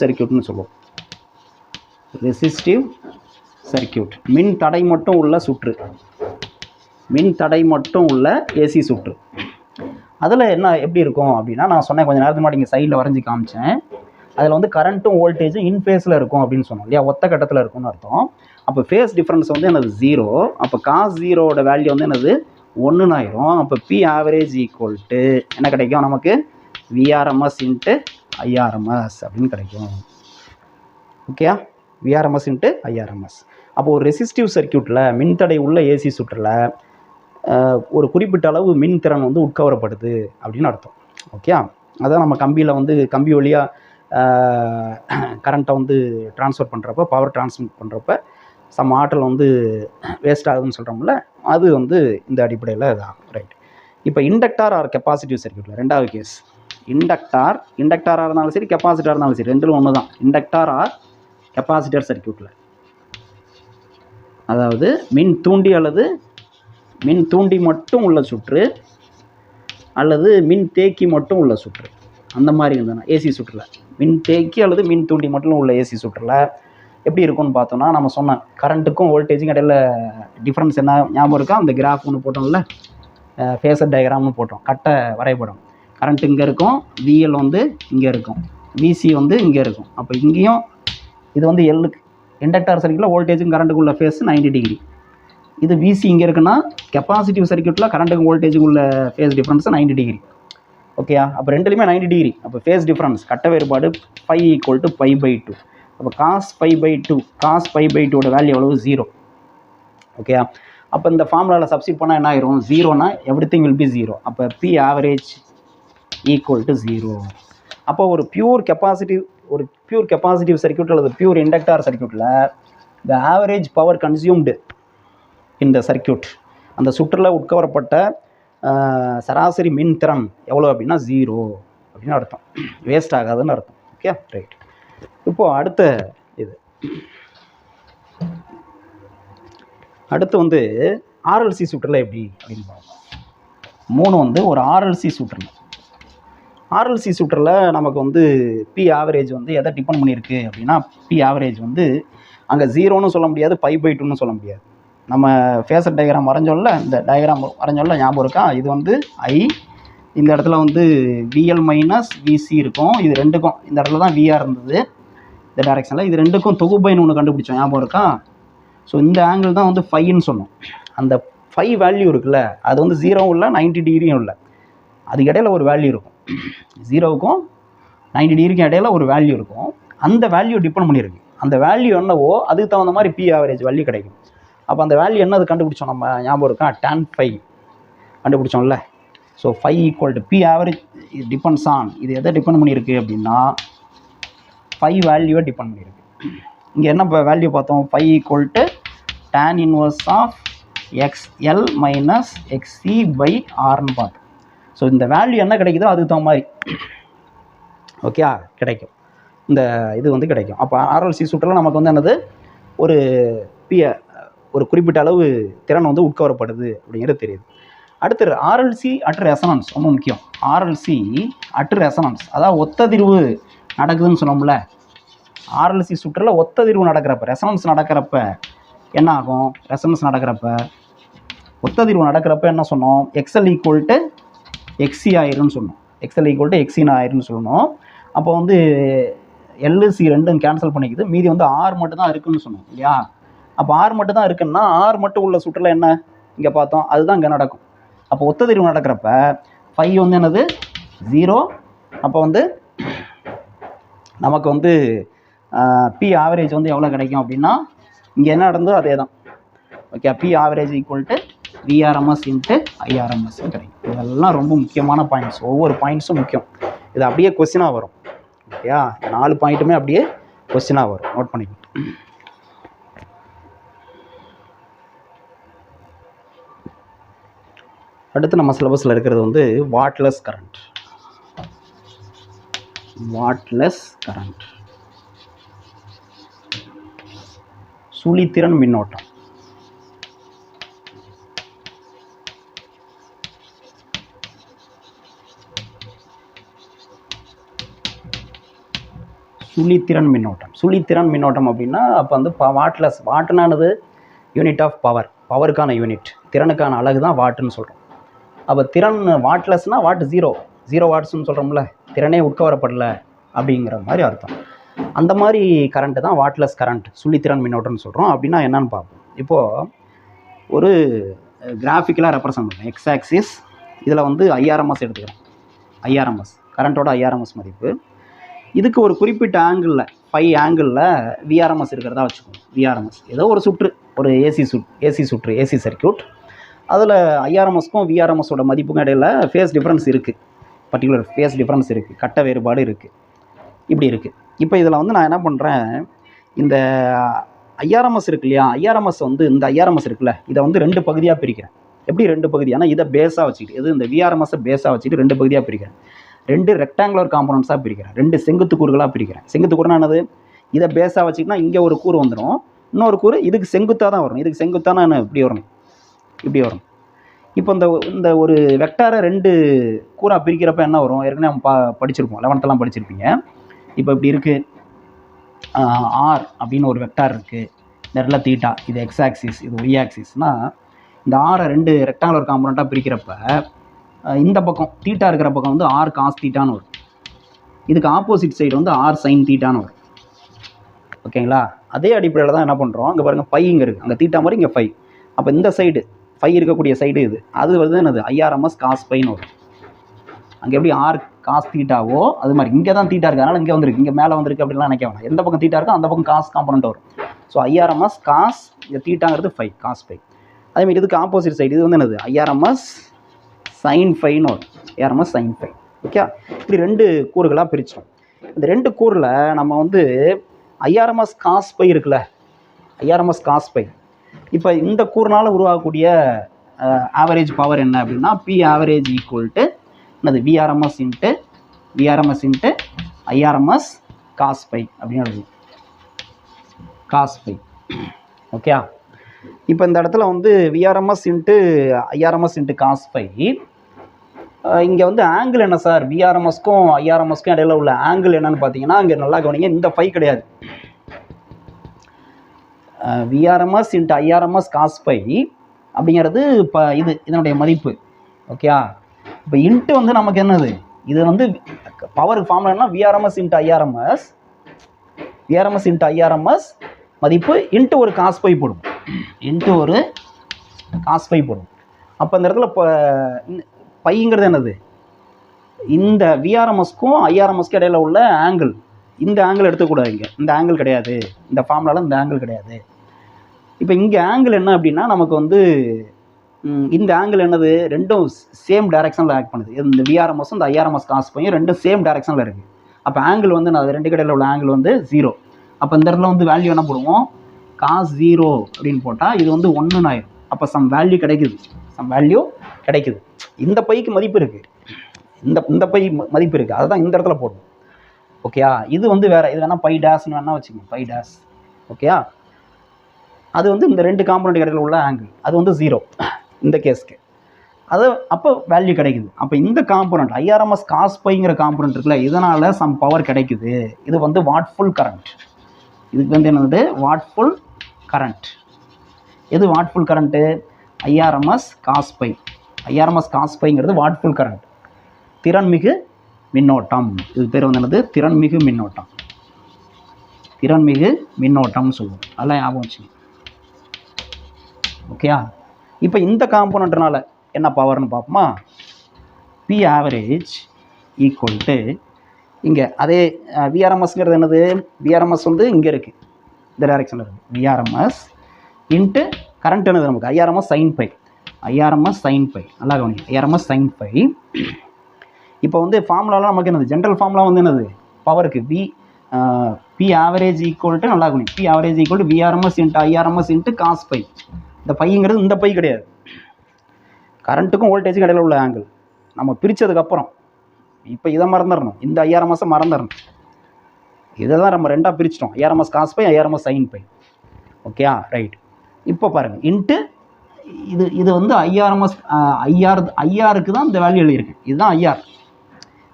சர்க்யூட்னு சொல்லுவோம். ரெசிஸ்டிவ் சர்க்யூட் மின் தடை மட்டும் உள்ள சுற்று, மின் தடை மட்டும் உள்ள ஏசி சுற்று. அதில் என்ன எப்படி இருக்கும் அப்படின்னா, நான் சொன்னேன் கொஞ்சம் நேரத்துக்கு முன்னாடி இங்கே சைடில் வரைஞ்சி காமிச்சேன். அதில் வந்து கரண்ட்டும் வோல்டேஜும் இன்ஃபேஸில் இருக்கும் அப்படின்னு சொன்னோம் இல்லையா, ஒத்த கட்டத்தில் இருக்கும்னு அர்த்தம். அப்போ ஃபேஸ் டிஃப்ரென்ஸ் வந்து என்னது 0. அப்போ காஸ் 0வோட வேல்யூ வந்து என்னது 1 ஆயிரும். அப்போ P ஆவரேஜ் ஈக்குவல் டு என்ன கிடைக்கும் நமக்கு VRMS இன்ட்டு IRMS அப்படின்னு கிடைக்கும். ஓகேயா, VRMS இன்ட்டு IRMS. அப்போ ஒரு ரெசிஸ்டிவ் சர்க்யூட்டில் மின்தடை உள்ள ஏசி சுற்றில் ஒரு குறிப்பிட்ட அளவு மின் திறன் வந்து உட்கவரப்படுது அப்படின்னு அர்த்தம். ஓகே, அதான் நம்ம கம்பியில் வந்து கம்பி வழியாக கரண்ட்டை வந்து ட்ரான்ஸ்ஃபர் பண்ணுறப்ப, பவர் ட்ரான்ஸ்மிட் பண்ணுறப்ப சம் ஆற்றல் வந்து வேஸ்ட் ஆகுதுன்னு சொல்கிறோம்ல, அது வந்து இந்த அடிப்படையில் இதாகும். ரைட். இப்போ இண்டக்டார் ஆர் கெப்பாசிட்டிவ் சர்க்யூட்டில் ரெண்டாவது கேஸ், இண்டக்டாராக இருந்தாலும் சரி கெப்பாசிட்டராக இருந்தாலும் சரி ரெண்டிலும் ஒன்று தான். இண்டக்டார் ஆர் கெப்பாசிட்டர் சர்க்யூட்டில், அதாவது மின் தூண்டி அல்லது மின் தூண்டி மட்டும் உள்ள சுற்று அல்லது மின் தேக்கி மட்டும் உள்ள சுற்று, அந்த மாதிரி இருந்ததுன்னா ஏசி சுற்றில் மின் தேக்கி அல்லது மின் தூண்டி மட்டும் உள்ள ஏசி சுற்றில் எப்படி இருக்கும்னு பார்த்தோம்னா, நம்ம சொன்னோம் கரண்ட்டுக்கும் வோல்டேஜுக்கும் இடையில டிஃப்ரென்ஸ் என்ன ஞாபகம் இருக்கா? அந்த கிராஃப் ஒன்று போட்டோம்ல, ஃபேஸர் டயக்ராம்னு போட்டோம், கட்டை வரைபடம். கரண்ட் இங்கே இருக்கும், VL வந்து இங்கே இருக்கும், VC வந்து இங்கே இருக்கும். அப்போ இங்கேயும் இது வந்து எல்லுக்கு இண்டக்டார் சர்க்யூட்டில் வோல்டேஜுக்கும் கரண்ட்டுக்குள்ள ஃபேஸ் 90 டிகிரி. இது VC இங்கே இருக்குன்னா கெப்பாசிட்டிவ் சர்க்யூட்டில் கரண்ட்டுக்கும் வோல்டேஜுக்கு உள்ள ஃபேஸ் டிஃப்ரென்ஸ் 90 டிகிரி. ஓகேயா, அப்போ ரெண்டுலேயுமே 90 டிகிரி. அப்போ ஃபேஸ் டிஃப்ரென்ஸ் கட்ட வேறுபாடு phi = π/2. அப்போ காஸ் π/2 வேல்யூ எவ்வளவு 0. ஓகேயா, அப்போ இந்த ஃபார்முலாவில் சப்ஸ்டிட் பண்ணால் என்ன ஆயிரும், 0னா எவ்ரிதிங் வில் பி 0. அப்போ P ஆவரேஜ் ஈக்குவல் டு 0. அப்போ ஒரு பியூர் கெப்பாசிட்டிவ் சர்க்யூட் அல்லது பியூர் இண்டக்டார் சர்க்யூட்டில் த ஆவரேஜ் பவர் கன்சியூம்டு இந்த சர்க்யூட், அந்த சுற்றில் உட்கவரப்பட்ட சராசரி மின் திறன் எவ்வளோ அப்படின்னா 0 அப்படின்னு அர்த்தம், வேஸ்ட் ஆகாதுன்னு அர்த்தம். Okay, right. இப்போது அடுத்து வந்து RLC சுற்றில் எப்படி அப்படின்னு பார்ப்போம். 3 வந்து ஒரு RLC சுற்றில் நமக்கு வந்து P ஆவரேஜ் வந்து எதை டிபெண்ட் பண்ணியிருக்கு அப்படின்னா, P ஆவரேஜ் வந்து அங்கே 0ன்னு சொல்ல முடியாது, π/2ன்னு சொல்ல முடியாது. நம்ம ஃபேஸர் டயக்ராம் வரைஞ்சோம்ல, இந்த டயக்ராம் வரைஞ்சோம்ல ஞாபகம் இருக்கா? இது வந்து I, இந்த இடத்துல வந்து VL - VC இருக்கும். இது ரெண்டுக்கும் இந்த இடத்துல தான் VR இருந்தது இந்த டைரெக்ஷனில். இது ரெண்டுக்கும் தொகுப்பைன்னு ஒன்று கண்டுபிடிச்சோம், ஞாபகம் இருக்கா? ஸோ இந்த ஆங்கிள் தான் வந்து ஃபைன்னு சொன்னோம். அந்த ஃபை வேல்யூ இருக்குல்ல, அது வந்து 0வும் இல்லை 90 டிகிரியும் இல்லை, அதுக்கு இடையில ஒரு வேல்யூ இருக்கும். 0க்கும் 90 டிகிரிக்கும் இடையில ஒரு வேல்யூ இருக்கும். அந்த வேல்யூ டிபெண்ட் பண்ணியிருக்கு. அந்த வேல்யூ என்னவோ அதுக்கு தகுந்த மாதிரி P ஆவரேஜ் வேல்யூ கிடைக்கும். அப்போ அந்த வேல்யூ என்னது கண்டுபிடிச்சோம் நம்ம, ஞாபகம் இருக்கா? tan phi கண்டுபிடிச்சோம்ல. ஸோ phi = P average depends on, இது எதை டிபெண்ட் பண்ணியிருக்கு அப்படின்னா phi வேல்யூவை டிபெண்ட் பண்ணியிருக்கு. இங்கே என்ன வேல்யூ பார்த்தோம், phi = tan inverse of XL - XC/Rன்னு பார்த்தோம். ஸோ இந்த வேல்யூ என்ன கிடைக்குதோ அதுக்கு தகுந்த மாதிரி ஓகே கிடைக்கும், இந்த இது வந்து கிடைக்கும். அப்போ RLC சுற்றில் நமக்கு வந்து என்னது, ஒரு குறிப்பிட்ட அளவு திறன் வந்து உட்கவரப்படுது அப்படிங்கிறது தெரியுது. அடுத்து RLC அட் ரெசனன்ஸ் ரொம்ப முக்கியம். RLC அட் ரெசனன்ஸ், அதாவது ஒத்ததிர்வு நடக்குதுன்னு சொன்னோம்ல. RLC சுற்றில் ஒத்ததிர்வு நடக்கிறப்ப, ரெசனன்ஸ் நடக்கிறப்ப என்ன ஆகும்? ரெசனன்ஸ் நடக்கிறப்ப, ஒத்ததிர்வு நடக்கிறப்ப என்ன சொன்னோம், XL = XC ஆயிருன்னு சொன்னோம். XL = XC ஆயிருன்னு சொல்லணும். அப்போ வந்து LC ரெண்டும் கேன்சல் பண்ணிக்குது, மீதி வந்து R மட்டும் தான் இருக்குன்னு சொன்னோம் இல்லையா? அப்போ R மட்டும் தான் இருக்குன்னா R மட்டும் உள்ள சுற்றில் என்ன இங்கே பார்த்தோம், அதுதான் இங்கே நடக்கும். அப்போ ஒத்ததிர்வு நடக்கிறப்ப phi வந்து என்னது 0. அப்போ வந்து நமக்கு வந்து P ஆவரேஜ் வந்து எவ்வளோ கிடைக்கும் அப்படின்னா, இங்கே என்ன நடந்தோ அதே தான். Okay, P average = VRMS into IRMS கிடைக்கும். இதெல்லாம் ரொம்ப முக்கியமான பாயிண்ட்ஸ், ஒவ்வொரு பாயிண்ட்ஸும் முக்கியம். இது அப்படியே கொஸ்டினாக வரும். ஓகேயா, 4 பாயிண்ட்டுமே அப்படியே கொஸ்டினாக வரும், நோட் பண்ணிக்கணும். அடுத்து நம்ம சிலபஸில் இருக்கிறது வந்து வாட்லெஸ் கரண்ட். Wattless current. சுழித்திறன் மின்னோட்டம். சுழித்திறன் மின்னோட்டம். சுழித்திறன் மின்னோட்டம் அப்படின்னா அப்போ வந்து வாட்லெஸ். வாட்டுனானது யூனிட் ஆஃப் பவர், பவருக்கான யூனிட், திறனுக்கான அலகு தான் வாட்டுன்னு சொல்கிறோம். அப்போ திறன் வாட்லெஸ்னால் வாட் ஜீரோ, ஜீரோ வாட்ஸ்ன்னு சொல்கிறோம்ல, திறனே உட்கவரப்படல அப்படிங்கிற மாதிரி அர்த்தம். அந்த மாதிரி கரண்ட்டு தான் வாட்லெஸ் கரண்ட், சுழித்திறன் மின்னோட்டம்னு சொல்கிறோம். அப்படின்னா என்னன்னு பார்ப்போம். இப்போது ஒரு கிராஃபிக்கலாக ரெப்ரசன்ட் பண்ணுறேன். எக்ஸ் ஆக்சிஸ், இதில் வந்து ஐஆர்எம்எஸ் எடுத்துக்கிறோம். ஐஆர்எம்எஸ் கரண்ட்டோட ஐஆர்எம்எஸ் மதிப்பு. இதுக்கு ஒரு குறிப்பிட்ட ஆங்கிளில், 5 ஆங்கிளில் விஆர்எம்எஸ் இருக்கிறதா வச்சுக்கோங்க. விஆர்எம்எஸ் ஏதோ ஒரு சுற்று, ஒரு ஏசி சுற்று, ஏசி சர்க்கியூட். அதில் ஐஆர்எம்எஸ்க்கும் விஆர்எம்எஸோட மதிப்புக்கும் இடையில் ஃபேஸ் டிஃப்ரென்ஸ் இருக்குது. பர்டிகுலர் ஃபேஸ் டிஃப்ரென்ஸ் இருக்குது, கட்ட வேறுபாடு இருக்குது. இப்படி இருக்குது. இப்போ இதில் வந்து நான் என்ன பண்ணுறேன், இந்த ஐஆர்எம்எஸ் இருக்கு இல்லையா, ஐஆர்எம்எஸ் வந்து இந்த ஐஆர்எம்எஸ் இருக்குல்ல, இதை வந்து 2 பகுதியாக பிரிக்கிறேன். எப்படி 2 பகுதி? ஆனால் இதை பேஸாக வச்சுக்கிட்டு, இது இந்த விஆர்எம்எஸ்ஸை பேஸாக வச்சுக்கிட்டு 2 பகுதியாக பிரிக்கிறேன். 2 ரெக்டாங்குலர் காம்பனன்ட்ஸாக பிரிக்கிறேன். 2 செங்குத்து கூறுகளாக பிரிக்கிறேன். செங்குத்து கூறுனா என்னது? இதை பேஸாக வச்சுக்கிட்டா இங்கே ஒரு கூறு வந்துடும், இன்னொரு கூறு இதுக்கு செங்குத்தாக தான் வரும். இதுக்கு செங்குத்தானா என்ன இப்படி வரணும், இப்படி வரும். இப்போ இந்த ஒரு வெக்டாரை 2 கூறாக பிரிக்கிறப்ப என்ன வரும்? ஏற்கனவே நம்ம படிச்சிருப்போம், 11th படிச்சிருப்பீங்க. இப்போ இப்படி இருக்குது, ஆர் அப்படின்னு ஒரு வெக்டார் இருக்குது. இந்த இடத்துல தீட்டா, இது எக்ஸ் ஆக்சிஸ், இது ஒய் ஆக்சிஸ்னால் இந்த ஆரை 2 ரெக்டாங்குலர் காம்பனண்ட்டாக பிரிக்கிறப்ப இந்த பக்கம் தீட்டா இருக்கிற பக்கம் வந்து ஆர் காஸ் தீட்டான்னு வரும். இதுக்கு ஆப்போசிட் சைடு வந்து ஆர் சைன் தீட்டான்னு வரும். ஓகேங்களா? அதே அடிப்படையில் தான் என்ன பண்ணுறோம், அங்கே பாருங்கள் பை இங்கே இருக்குது, அங்கே தீட்டா மாதிரி இங்கே 5. அப்போ இந்த சைடு 5 இருக்கக்கூடிய சைடு இது, அது வந்து என்னது ஐஆர்எம்எஸ் காஸ் பைன்னு வரும். அங்கே எப்படி ஆர் காஸ் தீட்டாவோ அது மாதிரி இங்கே தான் தீட்டா இருக்குது, அதனால் இங்கே வந்துருக்கு, இங்கே மேலே வந்துருக்கு அப்படின்லாம் நினைக்க வேணாம். எந்த பக்கம் தீட்டா இருக்கோ அந்த பக்கம் காஸ் காம்பனண்ட் வரும். ஸோ ஐஆர்எம்எஸ் காஸ், இந்த தீட்டாங்கிறது 5 காஸ் 5. அதேமாதிரி இதுக்கு ஆப்போசிட் சைடு இது வந்து என்னது ஐஆர்எம்எஸ் சைன் 5ன்னு வரும். IRMS sign 5. ஓகே, இப்படி 2 கூறுகளாக பிரித்தோம். இந்த 2 கூறில் நம்ம வந்து ஐஆர்எம்எஸ் காஸ் பை இருக்குல்ல, ஐஆர்எம்எஸ் காஸ் பை, இப்போ இந்த கூறுனால் உருவாகக்கூடிய ஆவரேஜ் பவர் என்ன அப்படின்னா பி ஆவரேஜ் ஈக்குவல் டு என்னது VRMS into IRMS cos phi அப்படின்னு எழுதும். Cos phi. ஓகே, இப்போ இந்த இடத்துல வந்து VRMS into IRMS into cos phi. இங்கே வந்து ஆங்கிள் என்ன சார், விஆர்எம்எஸ்க்கும் ஐஆர்எம்எஸ்க்கும் இடையில உள்ள ஆங்கிள் என்னன்னு பார்த்தீங்கன்னா, இங்கே நல்லா கவனிங்க, இந்த 5 கிடையாது. VRMS into IRMS cos phi அப்படிங்கிறது இப்போ இதனுடைய மதிப்பு. ஓகே, இப்போ இன்ட்டு வந்து நமக்கு என்னது, இது வந்து பவருக்கு ஃபார்முலா என்ன, விஆர்எம்எஸ் இன்ட்டு ஐஆர்எம்எஸ் மதிப்பு இன்ட்டு ஒரு காஸ் பை போடும், இன்ட்டு ஒரு காஸ் பை போடும். அப்போ இந்த இடத்துல இப்போ பைங்கிறது என்னது, இந்த விஆர்எம்எஸ்க்கும் ஐஆர்எம்எஸ்க்கும் இடையில உள்ள ஆங்கிள். இந்த ஆங்கிள் எடுத்துக்கூடாது, இங்கே இந்த ஆங்கிள் கிடையாது, இந்த ஃபார்முலாவில் இந்த ஆங்கிள் கிடையாது. இப்போ இங்கே ஆங்கிள் என்ன அப்படின்னா நமக்கு வந்து இந்த ஆங்கிள் என்னது, ரெண்டும் சேம் டைரக்ஷனில் ஆக்ட் பண்ணுது. இந்த விஆர்எம்எஸும் இந்த ஐஆர்எம்எஸ் காஸ் பையும் ரெண்டும் சேம் டைரக்ஷனில் இருக்குது. அப்போ ஆங்கிள் வந்து நான் 2 கடையில் உள்ள ஆங்கிள் வந்து 0. அப்போ இந்த இடத்துல வந்து வேல்யூ என்ன போடுவோம், காஸ் 0 அப்படின்னு போட்டால் இது வந்து 1ன்னு ஆயிடும். அப்போ சம் வேல்யூ கிடைக்குது. இந்த பைக்கு மதிப்பு இருக்குது, இந்த பை மதிப்பு இருக்குது, அதுதான் இந்த இடத்துல போடணும். ஓகேயா, இது வந்து வேறு, இது வேணால் பை டேஷ்னு வேணால் வச்சுக்கோங்க, பை டேஷ். ஓகேயா, அது வந்து இந்த 2 காம்பனண்ட் இடையில உள்ள ஆங்கிள், அது வந்து 0 இந்த கேஸ்க்கு. அது அப்போ வேல்யூ கிடைக்குது. அப்போ இந்த காம்பனண்ட் ஐஆர்எம்எஸ் காஸ் பைங்கிற காம்பனண்ட் இருக்குல்ல, இதனால் சம் பவர் கிடைக்குது. இது வந்து வாட்ஃபுல் கரண்ட். இதுக்கு வந்து என்னது, வாட்ஃபுல் கரண்ட். எது wattful current, IRMS cos phi. IRMS cos பைங்கிறது வாட்ஃபுல் கரண்ட், திறன்மிகு மின்னோட்டம். இது பேர் வந்து என்னது, திறன்மிகு மின்னோட்டம்னு சொல்லுவோம். அதெல்லாம் ஞாபகம் வச்சுங்க. ஓகேயா, இப்போ இந்த காம்பனண்ட்னால என்ன பவர்னு பார்ப்போமா. பி ஆவரேஜ் ஈக்குவல் டு இங்கே அதே விஆர்எம்எஸ்ங்கிறது என்னது, விஆர்எம்எஸ் வந்து இங்கே இருக்குது, இந்த டைரக்ஷனில் இருக்குது. விஆர்எம்எஸ் இன்ட்டு கரண்ட் என்னது நமக்கு ஐஆர்எம்எஸ் சைன் பை. நல்லா கவனிங்க, ஐஆர்எம்எஸ் சைன் பை. இப்போ வந்து ஃபார்முலாலாம் நமக்கு என்னது, ஜென்ரல் ஃபார்முலா வந்து என்னது, பவருக்கு பி ஆவரேஜ் ஈக்குவல் டு, நல்லா கவனிங்க, P average equal to VRMS into IRMS into cos phi. இந்த பைங்கிறது இந்த பை கிடையாது, கரண்ட்டுக்கும் வோல்டேஜுக்கும் இடையில உள்ள ஆங்கிள். நம்ம பிரித்ததுக்கப்புறம் இப்போ இதை மறந்துடணும், இந்த IRMS மறந்துடணும். இதெல்லாம் நம்ம ரெண்டாக பிரிச்சிட்டோம், IRMS cos phi, IRMS sine phi. ஓகேயா, ரைட். இப்போ பாருங்கள், இன்ட்டு இது வந்து ஐஆருக்கு தான் இந்த வேல்யூ எழுதியிருக்கு. இதுதான் ஐஆர்.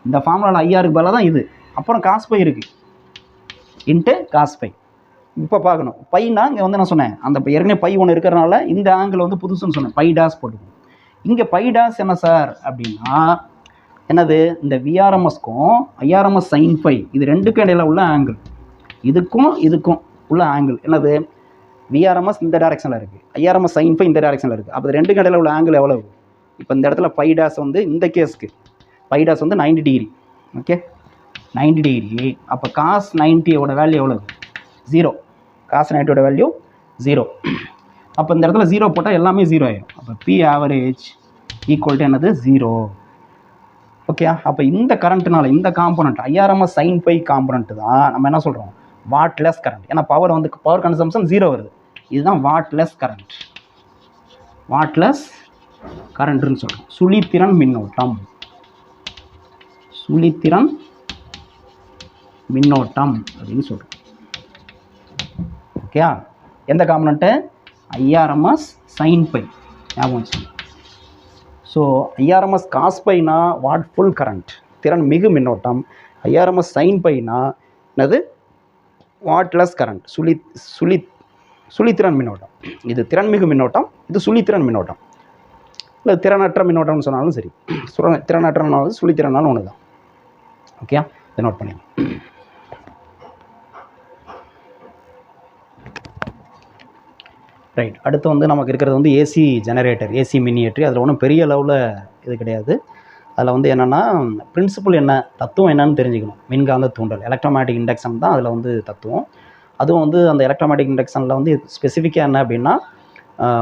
இந்த ஃபார்முலாவில் ஐஆருக்கு பதிலாக தான் இது. அப்புறம் காஸ் பை இருக்குது, இன்ட்டு காஸ் பை. இப்போ பார்க்கணும், பைனா இங்கே வந்து நான் சொன்னேன், அந்த ஏற்கனவே பை ஒன்று இருக்கிறனால இந்த ஆங்கிள் வந்து புதுசுன்னு சொன்னேன், பை டாஸ் போட்டுக்கணும். இங்கே பை டாஸ் என்ன சார் அப்படின்னா என்னது, இந்த VRMSக்கும் IRMS சைன் பை இது ரெண்டுக்கும் இடையில உள்ள ஆங்கிள், இதுக்கும் உள்ள ஆங்கிள் என்னது, VRMS இந்த டைரக்ஷனில் இருக்குது, IRMS சைன் பை இந்த டைரக்ஷனில் இருக்குது. அப்போ ரெண்டு இடையில உள்ள ஆங்கிள் எவ்வளவு? இப்போ இந்த இடத்துல பை டாஸ் வந்து இந்த கேஸ்க்கு பை டாஸ் வந்து 90 டிகிரி. Okay, 90 degree. அப்போ காஸ் 90யோட வேல்யூ எவ்வளவு? 0. காஸ் 90யோட வேல்யூ 0. அப்போ இந்த இடத்துல 0 போட்டால் எல்லாமே 0 ஆயிடும். அப்போ P ஆவரேஜ் ஈக்குவல் டு என்னது, 0. ஓகே, அப்போ இந்த கரண்ட்னால இந்த component IRMS sine phi component தான் நம்ம என்ன சொல்கிறோம், வாட்லெஸ் கரண்ட். ஏன்னா பவர் கன்சம்ஷன் 0 வருது. இதுதான் வாட்லெஸ் கரண்ட், வாட்லெஸ் கரண்ட்னு சொல்கிறோம். சுழித்திறன் மின்னோட்டம், சுழித்திறன் மின்னோட்டம் அப்படின்னு சொல்கிறோம். ஓகே, எந்த காம்பனண்ட்டு, IRMS சைன் பை ஞாபகம் வச்சுக்கோங்க. ஸோ IRMS காஸ் பைனா வாட் ஃபுல் கரண்ட், திறன் மிகு மின்னோட்டம். IRMS சைன் பைனா என்னது, வாட்லெஸ் கரண்ட், சுழித்திறன் மின்னோட்டம். இது திறன்மிகு மின்னோட்டம், இது சுழித்திறன் மின்னோட்டம். இல்லை திறனற்ற மின்னோட்டம்னு சொன்னாலும் சரி, திறனற்றனாலும் சுழித்திறனாலும் ஒன்று தான். ஓகே, இதை நோட் பண்ணிங்க. ரைட். அடுத்து வந்து நமக்கு இருக்கிறது வந்து ஏசி ஜெனரேட்டர், ஏசி மினியேட்டரி. அதில் ஒன்றும் பெரிய லெவலில் இது கிடையாது. அதில் வந்து என்னென்னா பிரின்சிபல் என்ன, தத்துவம் என்னன்னு தெரிஞ்சுக்கணும். மின்காந்த தூண்டல், எலக்ட்ரோமேட்டிக் இண்டக்ஷன் தான் அதில் வந்து தத்துவம். அதுவும் வந்து அந்த எலக்ட்ரோமேட்டிக் இண்டக்ஷனில் வந்து ஸ்பெசிஃபிக்காக என்ன அப்படின்னா,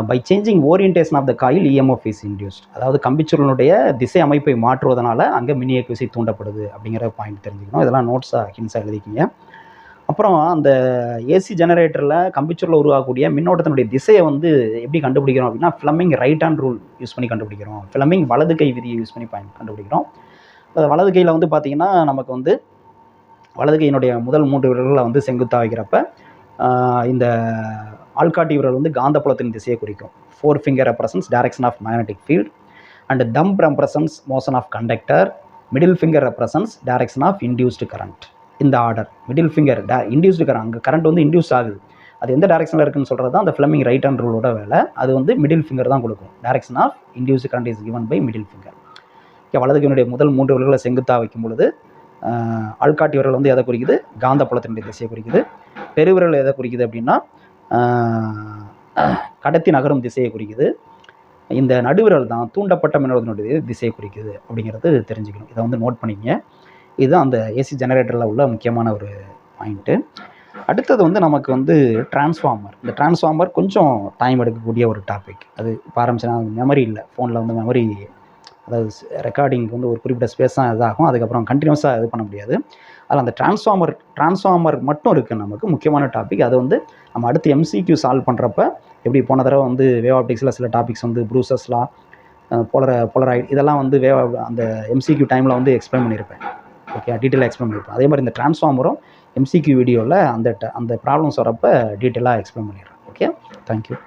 by changing orientation of the coil EMF is induced. அதாவது கம்பிச்சுருளுடைய திசை அமைப்பை மாற்றுவதனால அங்கே மின்னியக்கு விசை தூண்டப்படுது அப்படிங்கிற பாயிண்ட் தெரிஞ்சுக்கணும். இதெல்லாம் நோட்ஸாக ஹின்ஸாக எழுதிக்கிங்க. அப்புறம் அந்த ஏசி ஜெனரேட்டரில் கம்பிச்சுரில் உருவாகக்கூடிய மின்னோட்டத்தினுடைய திசையை வந்து எப்படி கண்டுபிடிக்கிறோம் அப்படின்னா, Fleming right hand rule use பண்ணி கண்டுபிடிக்கிறோம். ஃப்ளமிங் வலது கை விதியை யூஸ் பண்ணி கண்டுபிடிக்கிறோம். வலது கையில் வந்து பார்த்திங்கன்னா நமக்கு வந்து வலது கையினுடைய முதல் 3 விரல்களை வந்து செங்குத்தாக வைக்கிறப்ப இந்த ஆள்காட்டி விரல் வந்து காந்தப்புலத்தின் திசையை குறிக்கும். 4 finger represents direction of magnetic field and thumb represents motion of conductor. Middle finger represents direction of induced current. இந்த order, middle finger induced current, அங்கே கரண்ட் வந்து இன்டியூஸ் ஆகுது, அது எந்த டேரக்ஷனில் இருக்குன்னு சொல்கிறது தான் அந்த ஃப்ளமிங் ரைட் ஹேண்ட் ரூலோட வேலை. அது வந்து மிடில் ஃபிங்கர் தான் கொடுக்கும். Direction of induced current is given by middle finger. வலதுகையினுடைய முதல் 3 விரல்களை செங்குத்தாக வைக்கும் பொழுது ஆள்காட்டி விரல் வந்து எதை குறிக்குது, காந்தப்புலத்தினுடைய திசையை குறிக்குது. பெருவிரல் எதை குறிக்குது அப்படின்னா கடத்தி நகரும் திசையை குறிக்குது. இந்த நடுவிரல் தான் தூண்டப்பட்ட மின்னோட்டத்தினுடைய திசையை குறிக்குது அப்படிங்கிறது தெரிஞ்சுக்கணும். இதை வந்து நோட் பண்ணிக்கங்க. இதுதான் அந்த ஏசி ஜெனரேட்டரில் உள்ள முக்கியமான ஒரு பாயிண்ட்டு. அடுத்தது வந்து நமக்கு வந்து டிரான்ஸ்ஃபார்மர். இந்த டிரான்ஸ்ஃபார்மர் கொஞ்சம் டைம் எடுக்கக்கூடிய ஒரு டாபிக். அது இப்போ ஆரம்பிச்சுன்னா மெமரி இல்லை, ஃபோனில் வந்து மெமரி, அதாவது ரெக்கார்டிங்க்கு வந்து ஒரு குறிப்பிட்ட ஸ்பேஸ் தான் இதாகும், அதுக்கப்புறம் கண்டினியூஸாக இது பண்ண முடியாது. அதில் அந்த டிரான்ஸ்ஃபார்மர் மட்டும் இருக்குது நமக்கு முக்கியமான டாபிக். அது வந்து நம்ம அடுத்து MCQ சால்வ் பண்ணுறப்ப, எப்படி போன தடவை வந்து வேவ் ஆப்டிக்ஸில் சில டாபிக்ஸ் வந்து ப்ரூசஸ்லாம் போலராய்டு இதெல்லாம் வந்து அந்த MCQ டைமில் வந்து எக்ஸ்பிளைன் பண்ணியிருப்பேன். ஓகே, டீட்டெயிலாக எக்ஸ்பிளைன் பண்ணியிருப்பேன். அதே மாதிரி இந்த டிரான்ஸ்ஃபார்மரும் MCQ வீடியோவில் அந்த ப்ராப்ளம்ஸ் வரப்போ டீட்டெயிலாக எக்ஸ்பிளைன் பண்ணிடுறேன். Okay, thank you.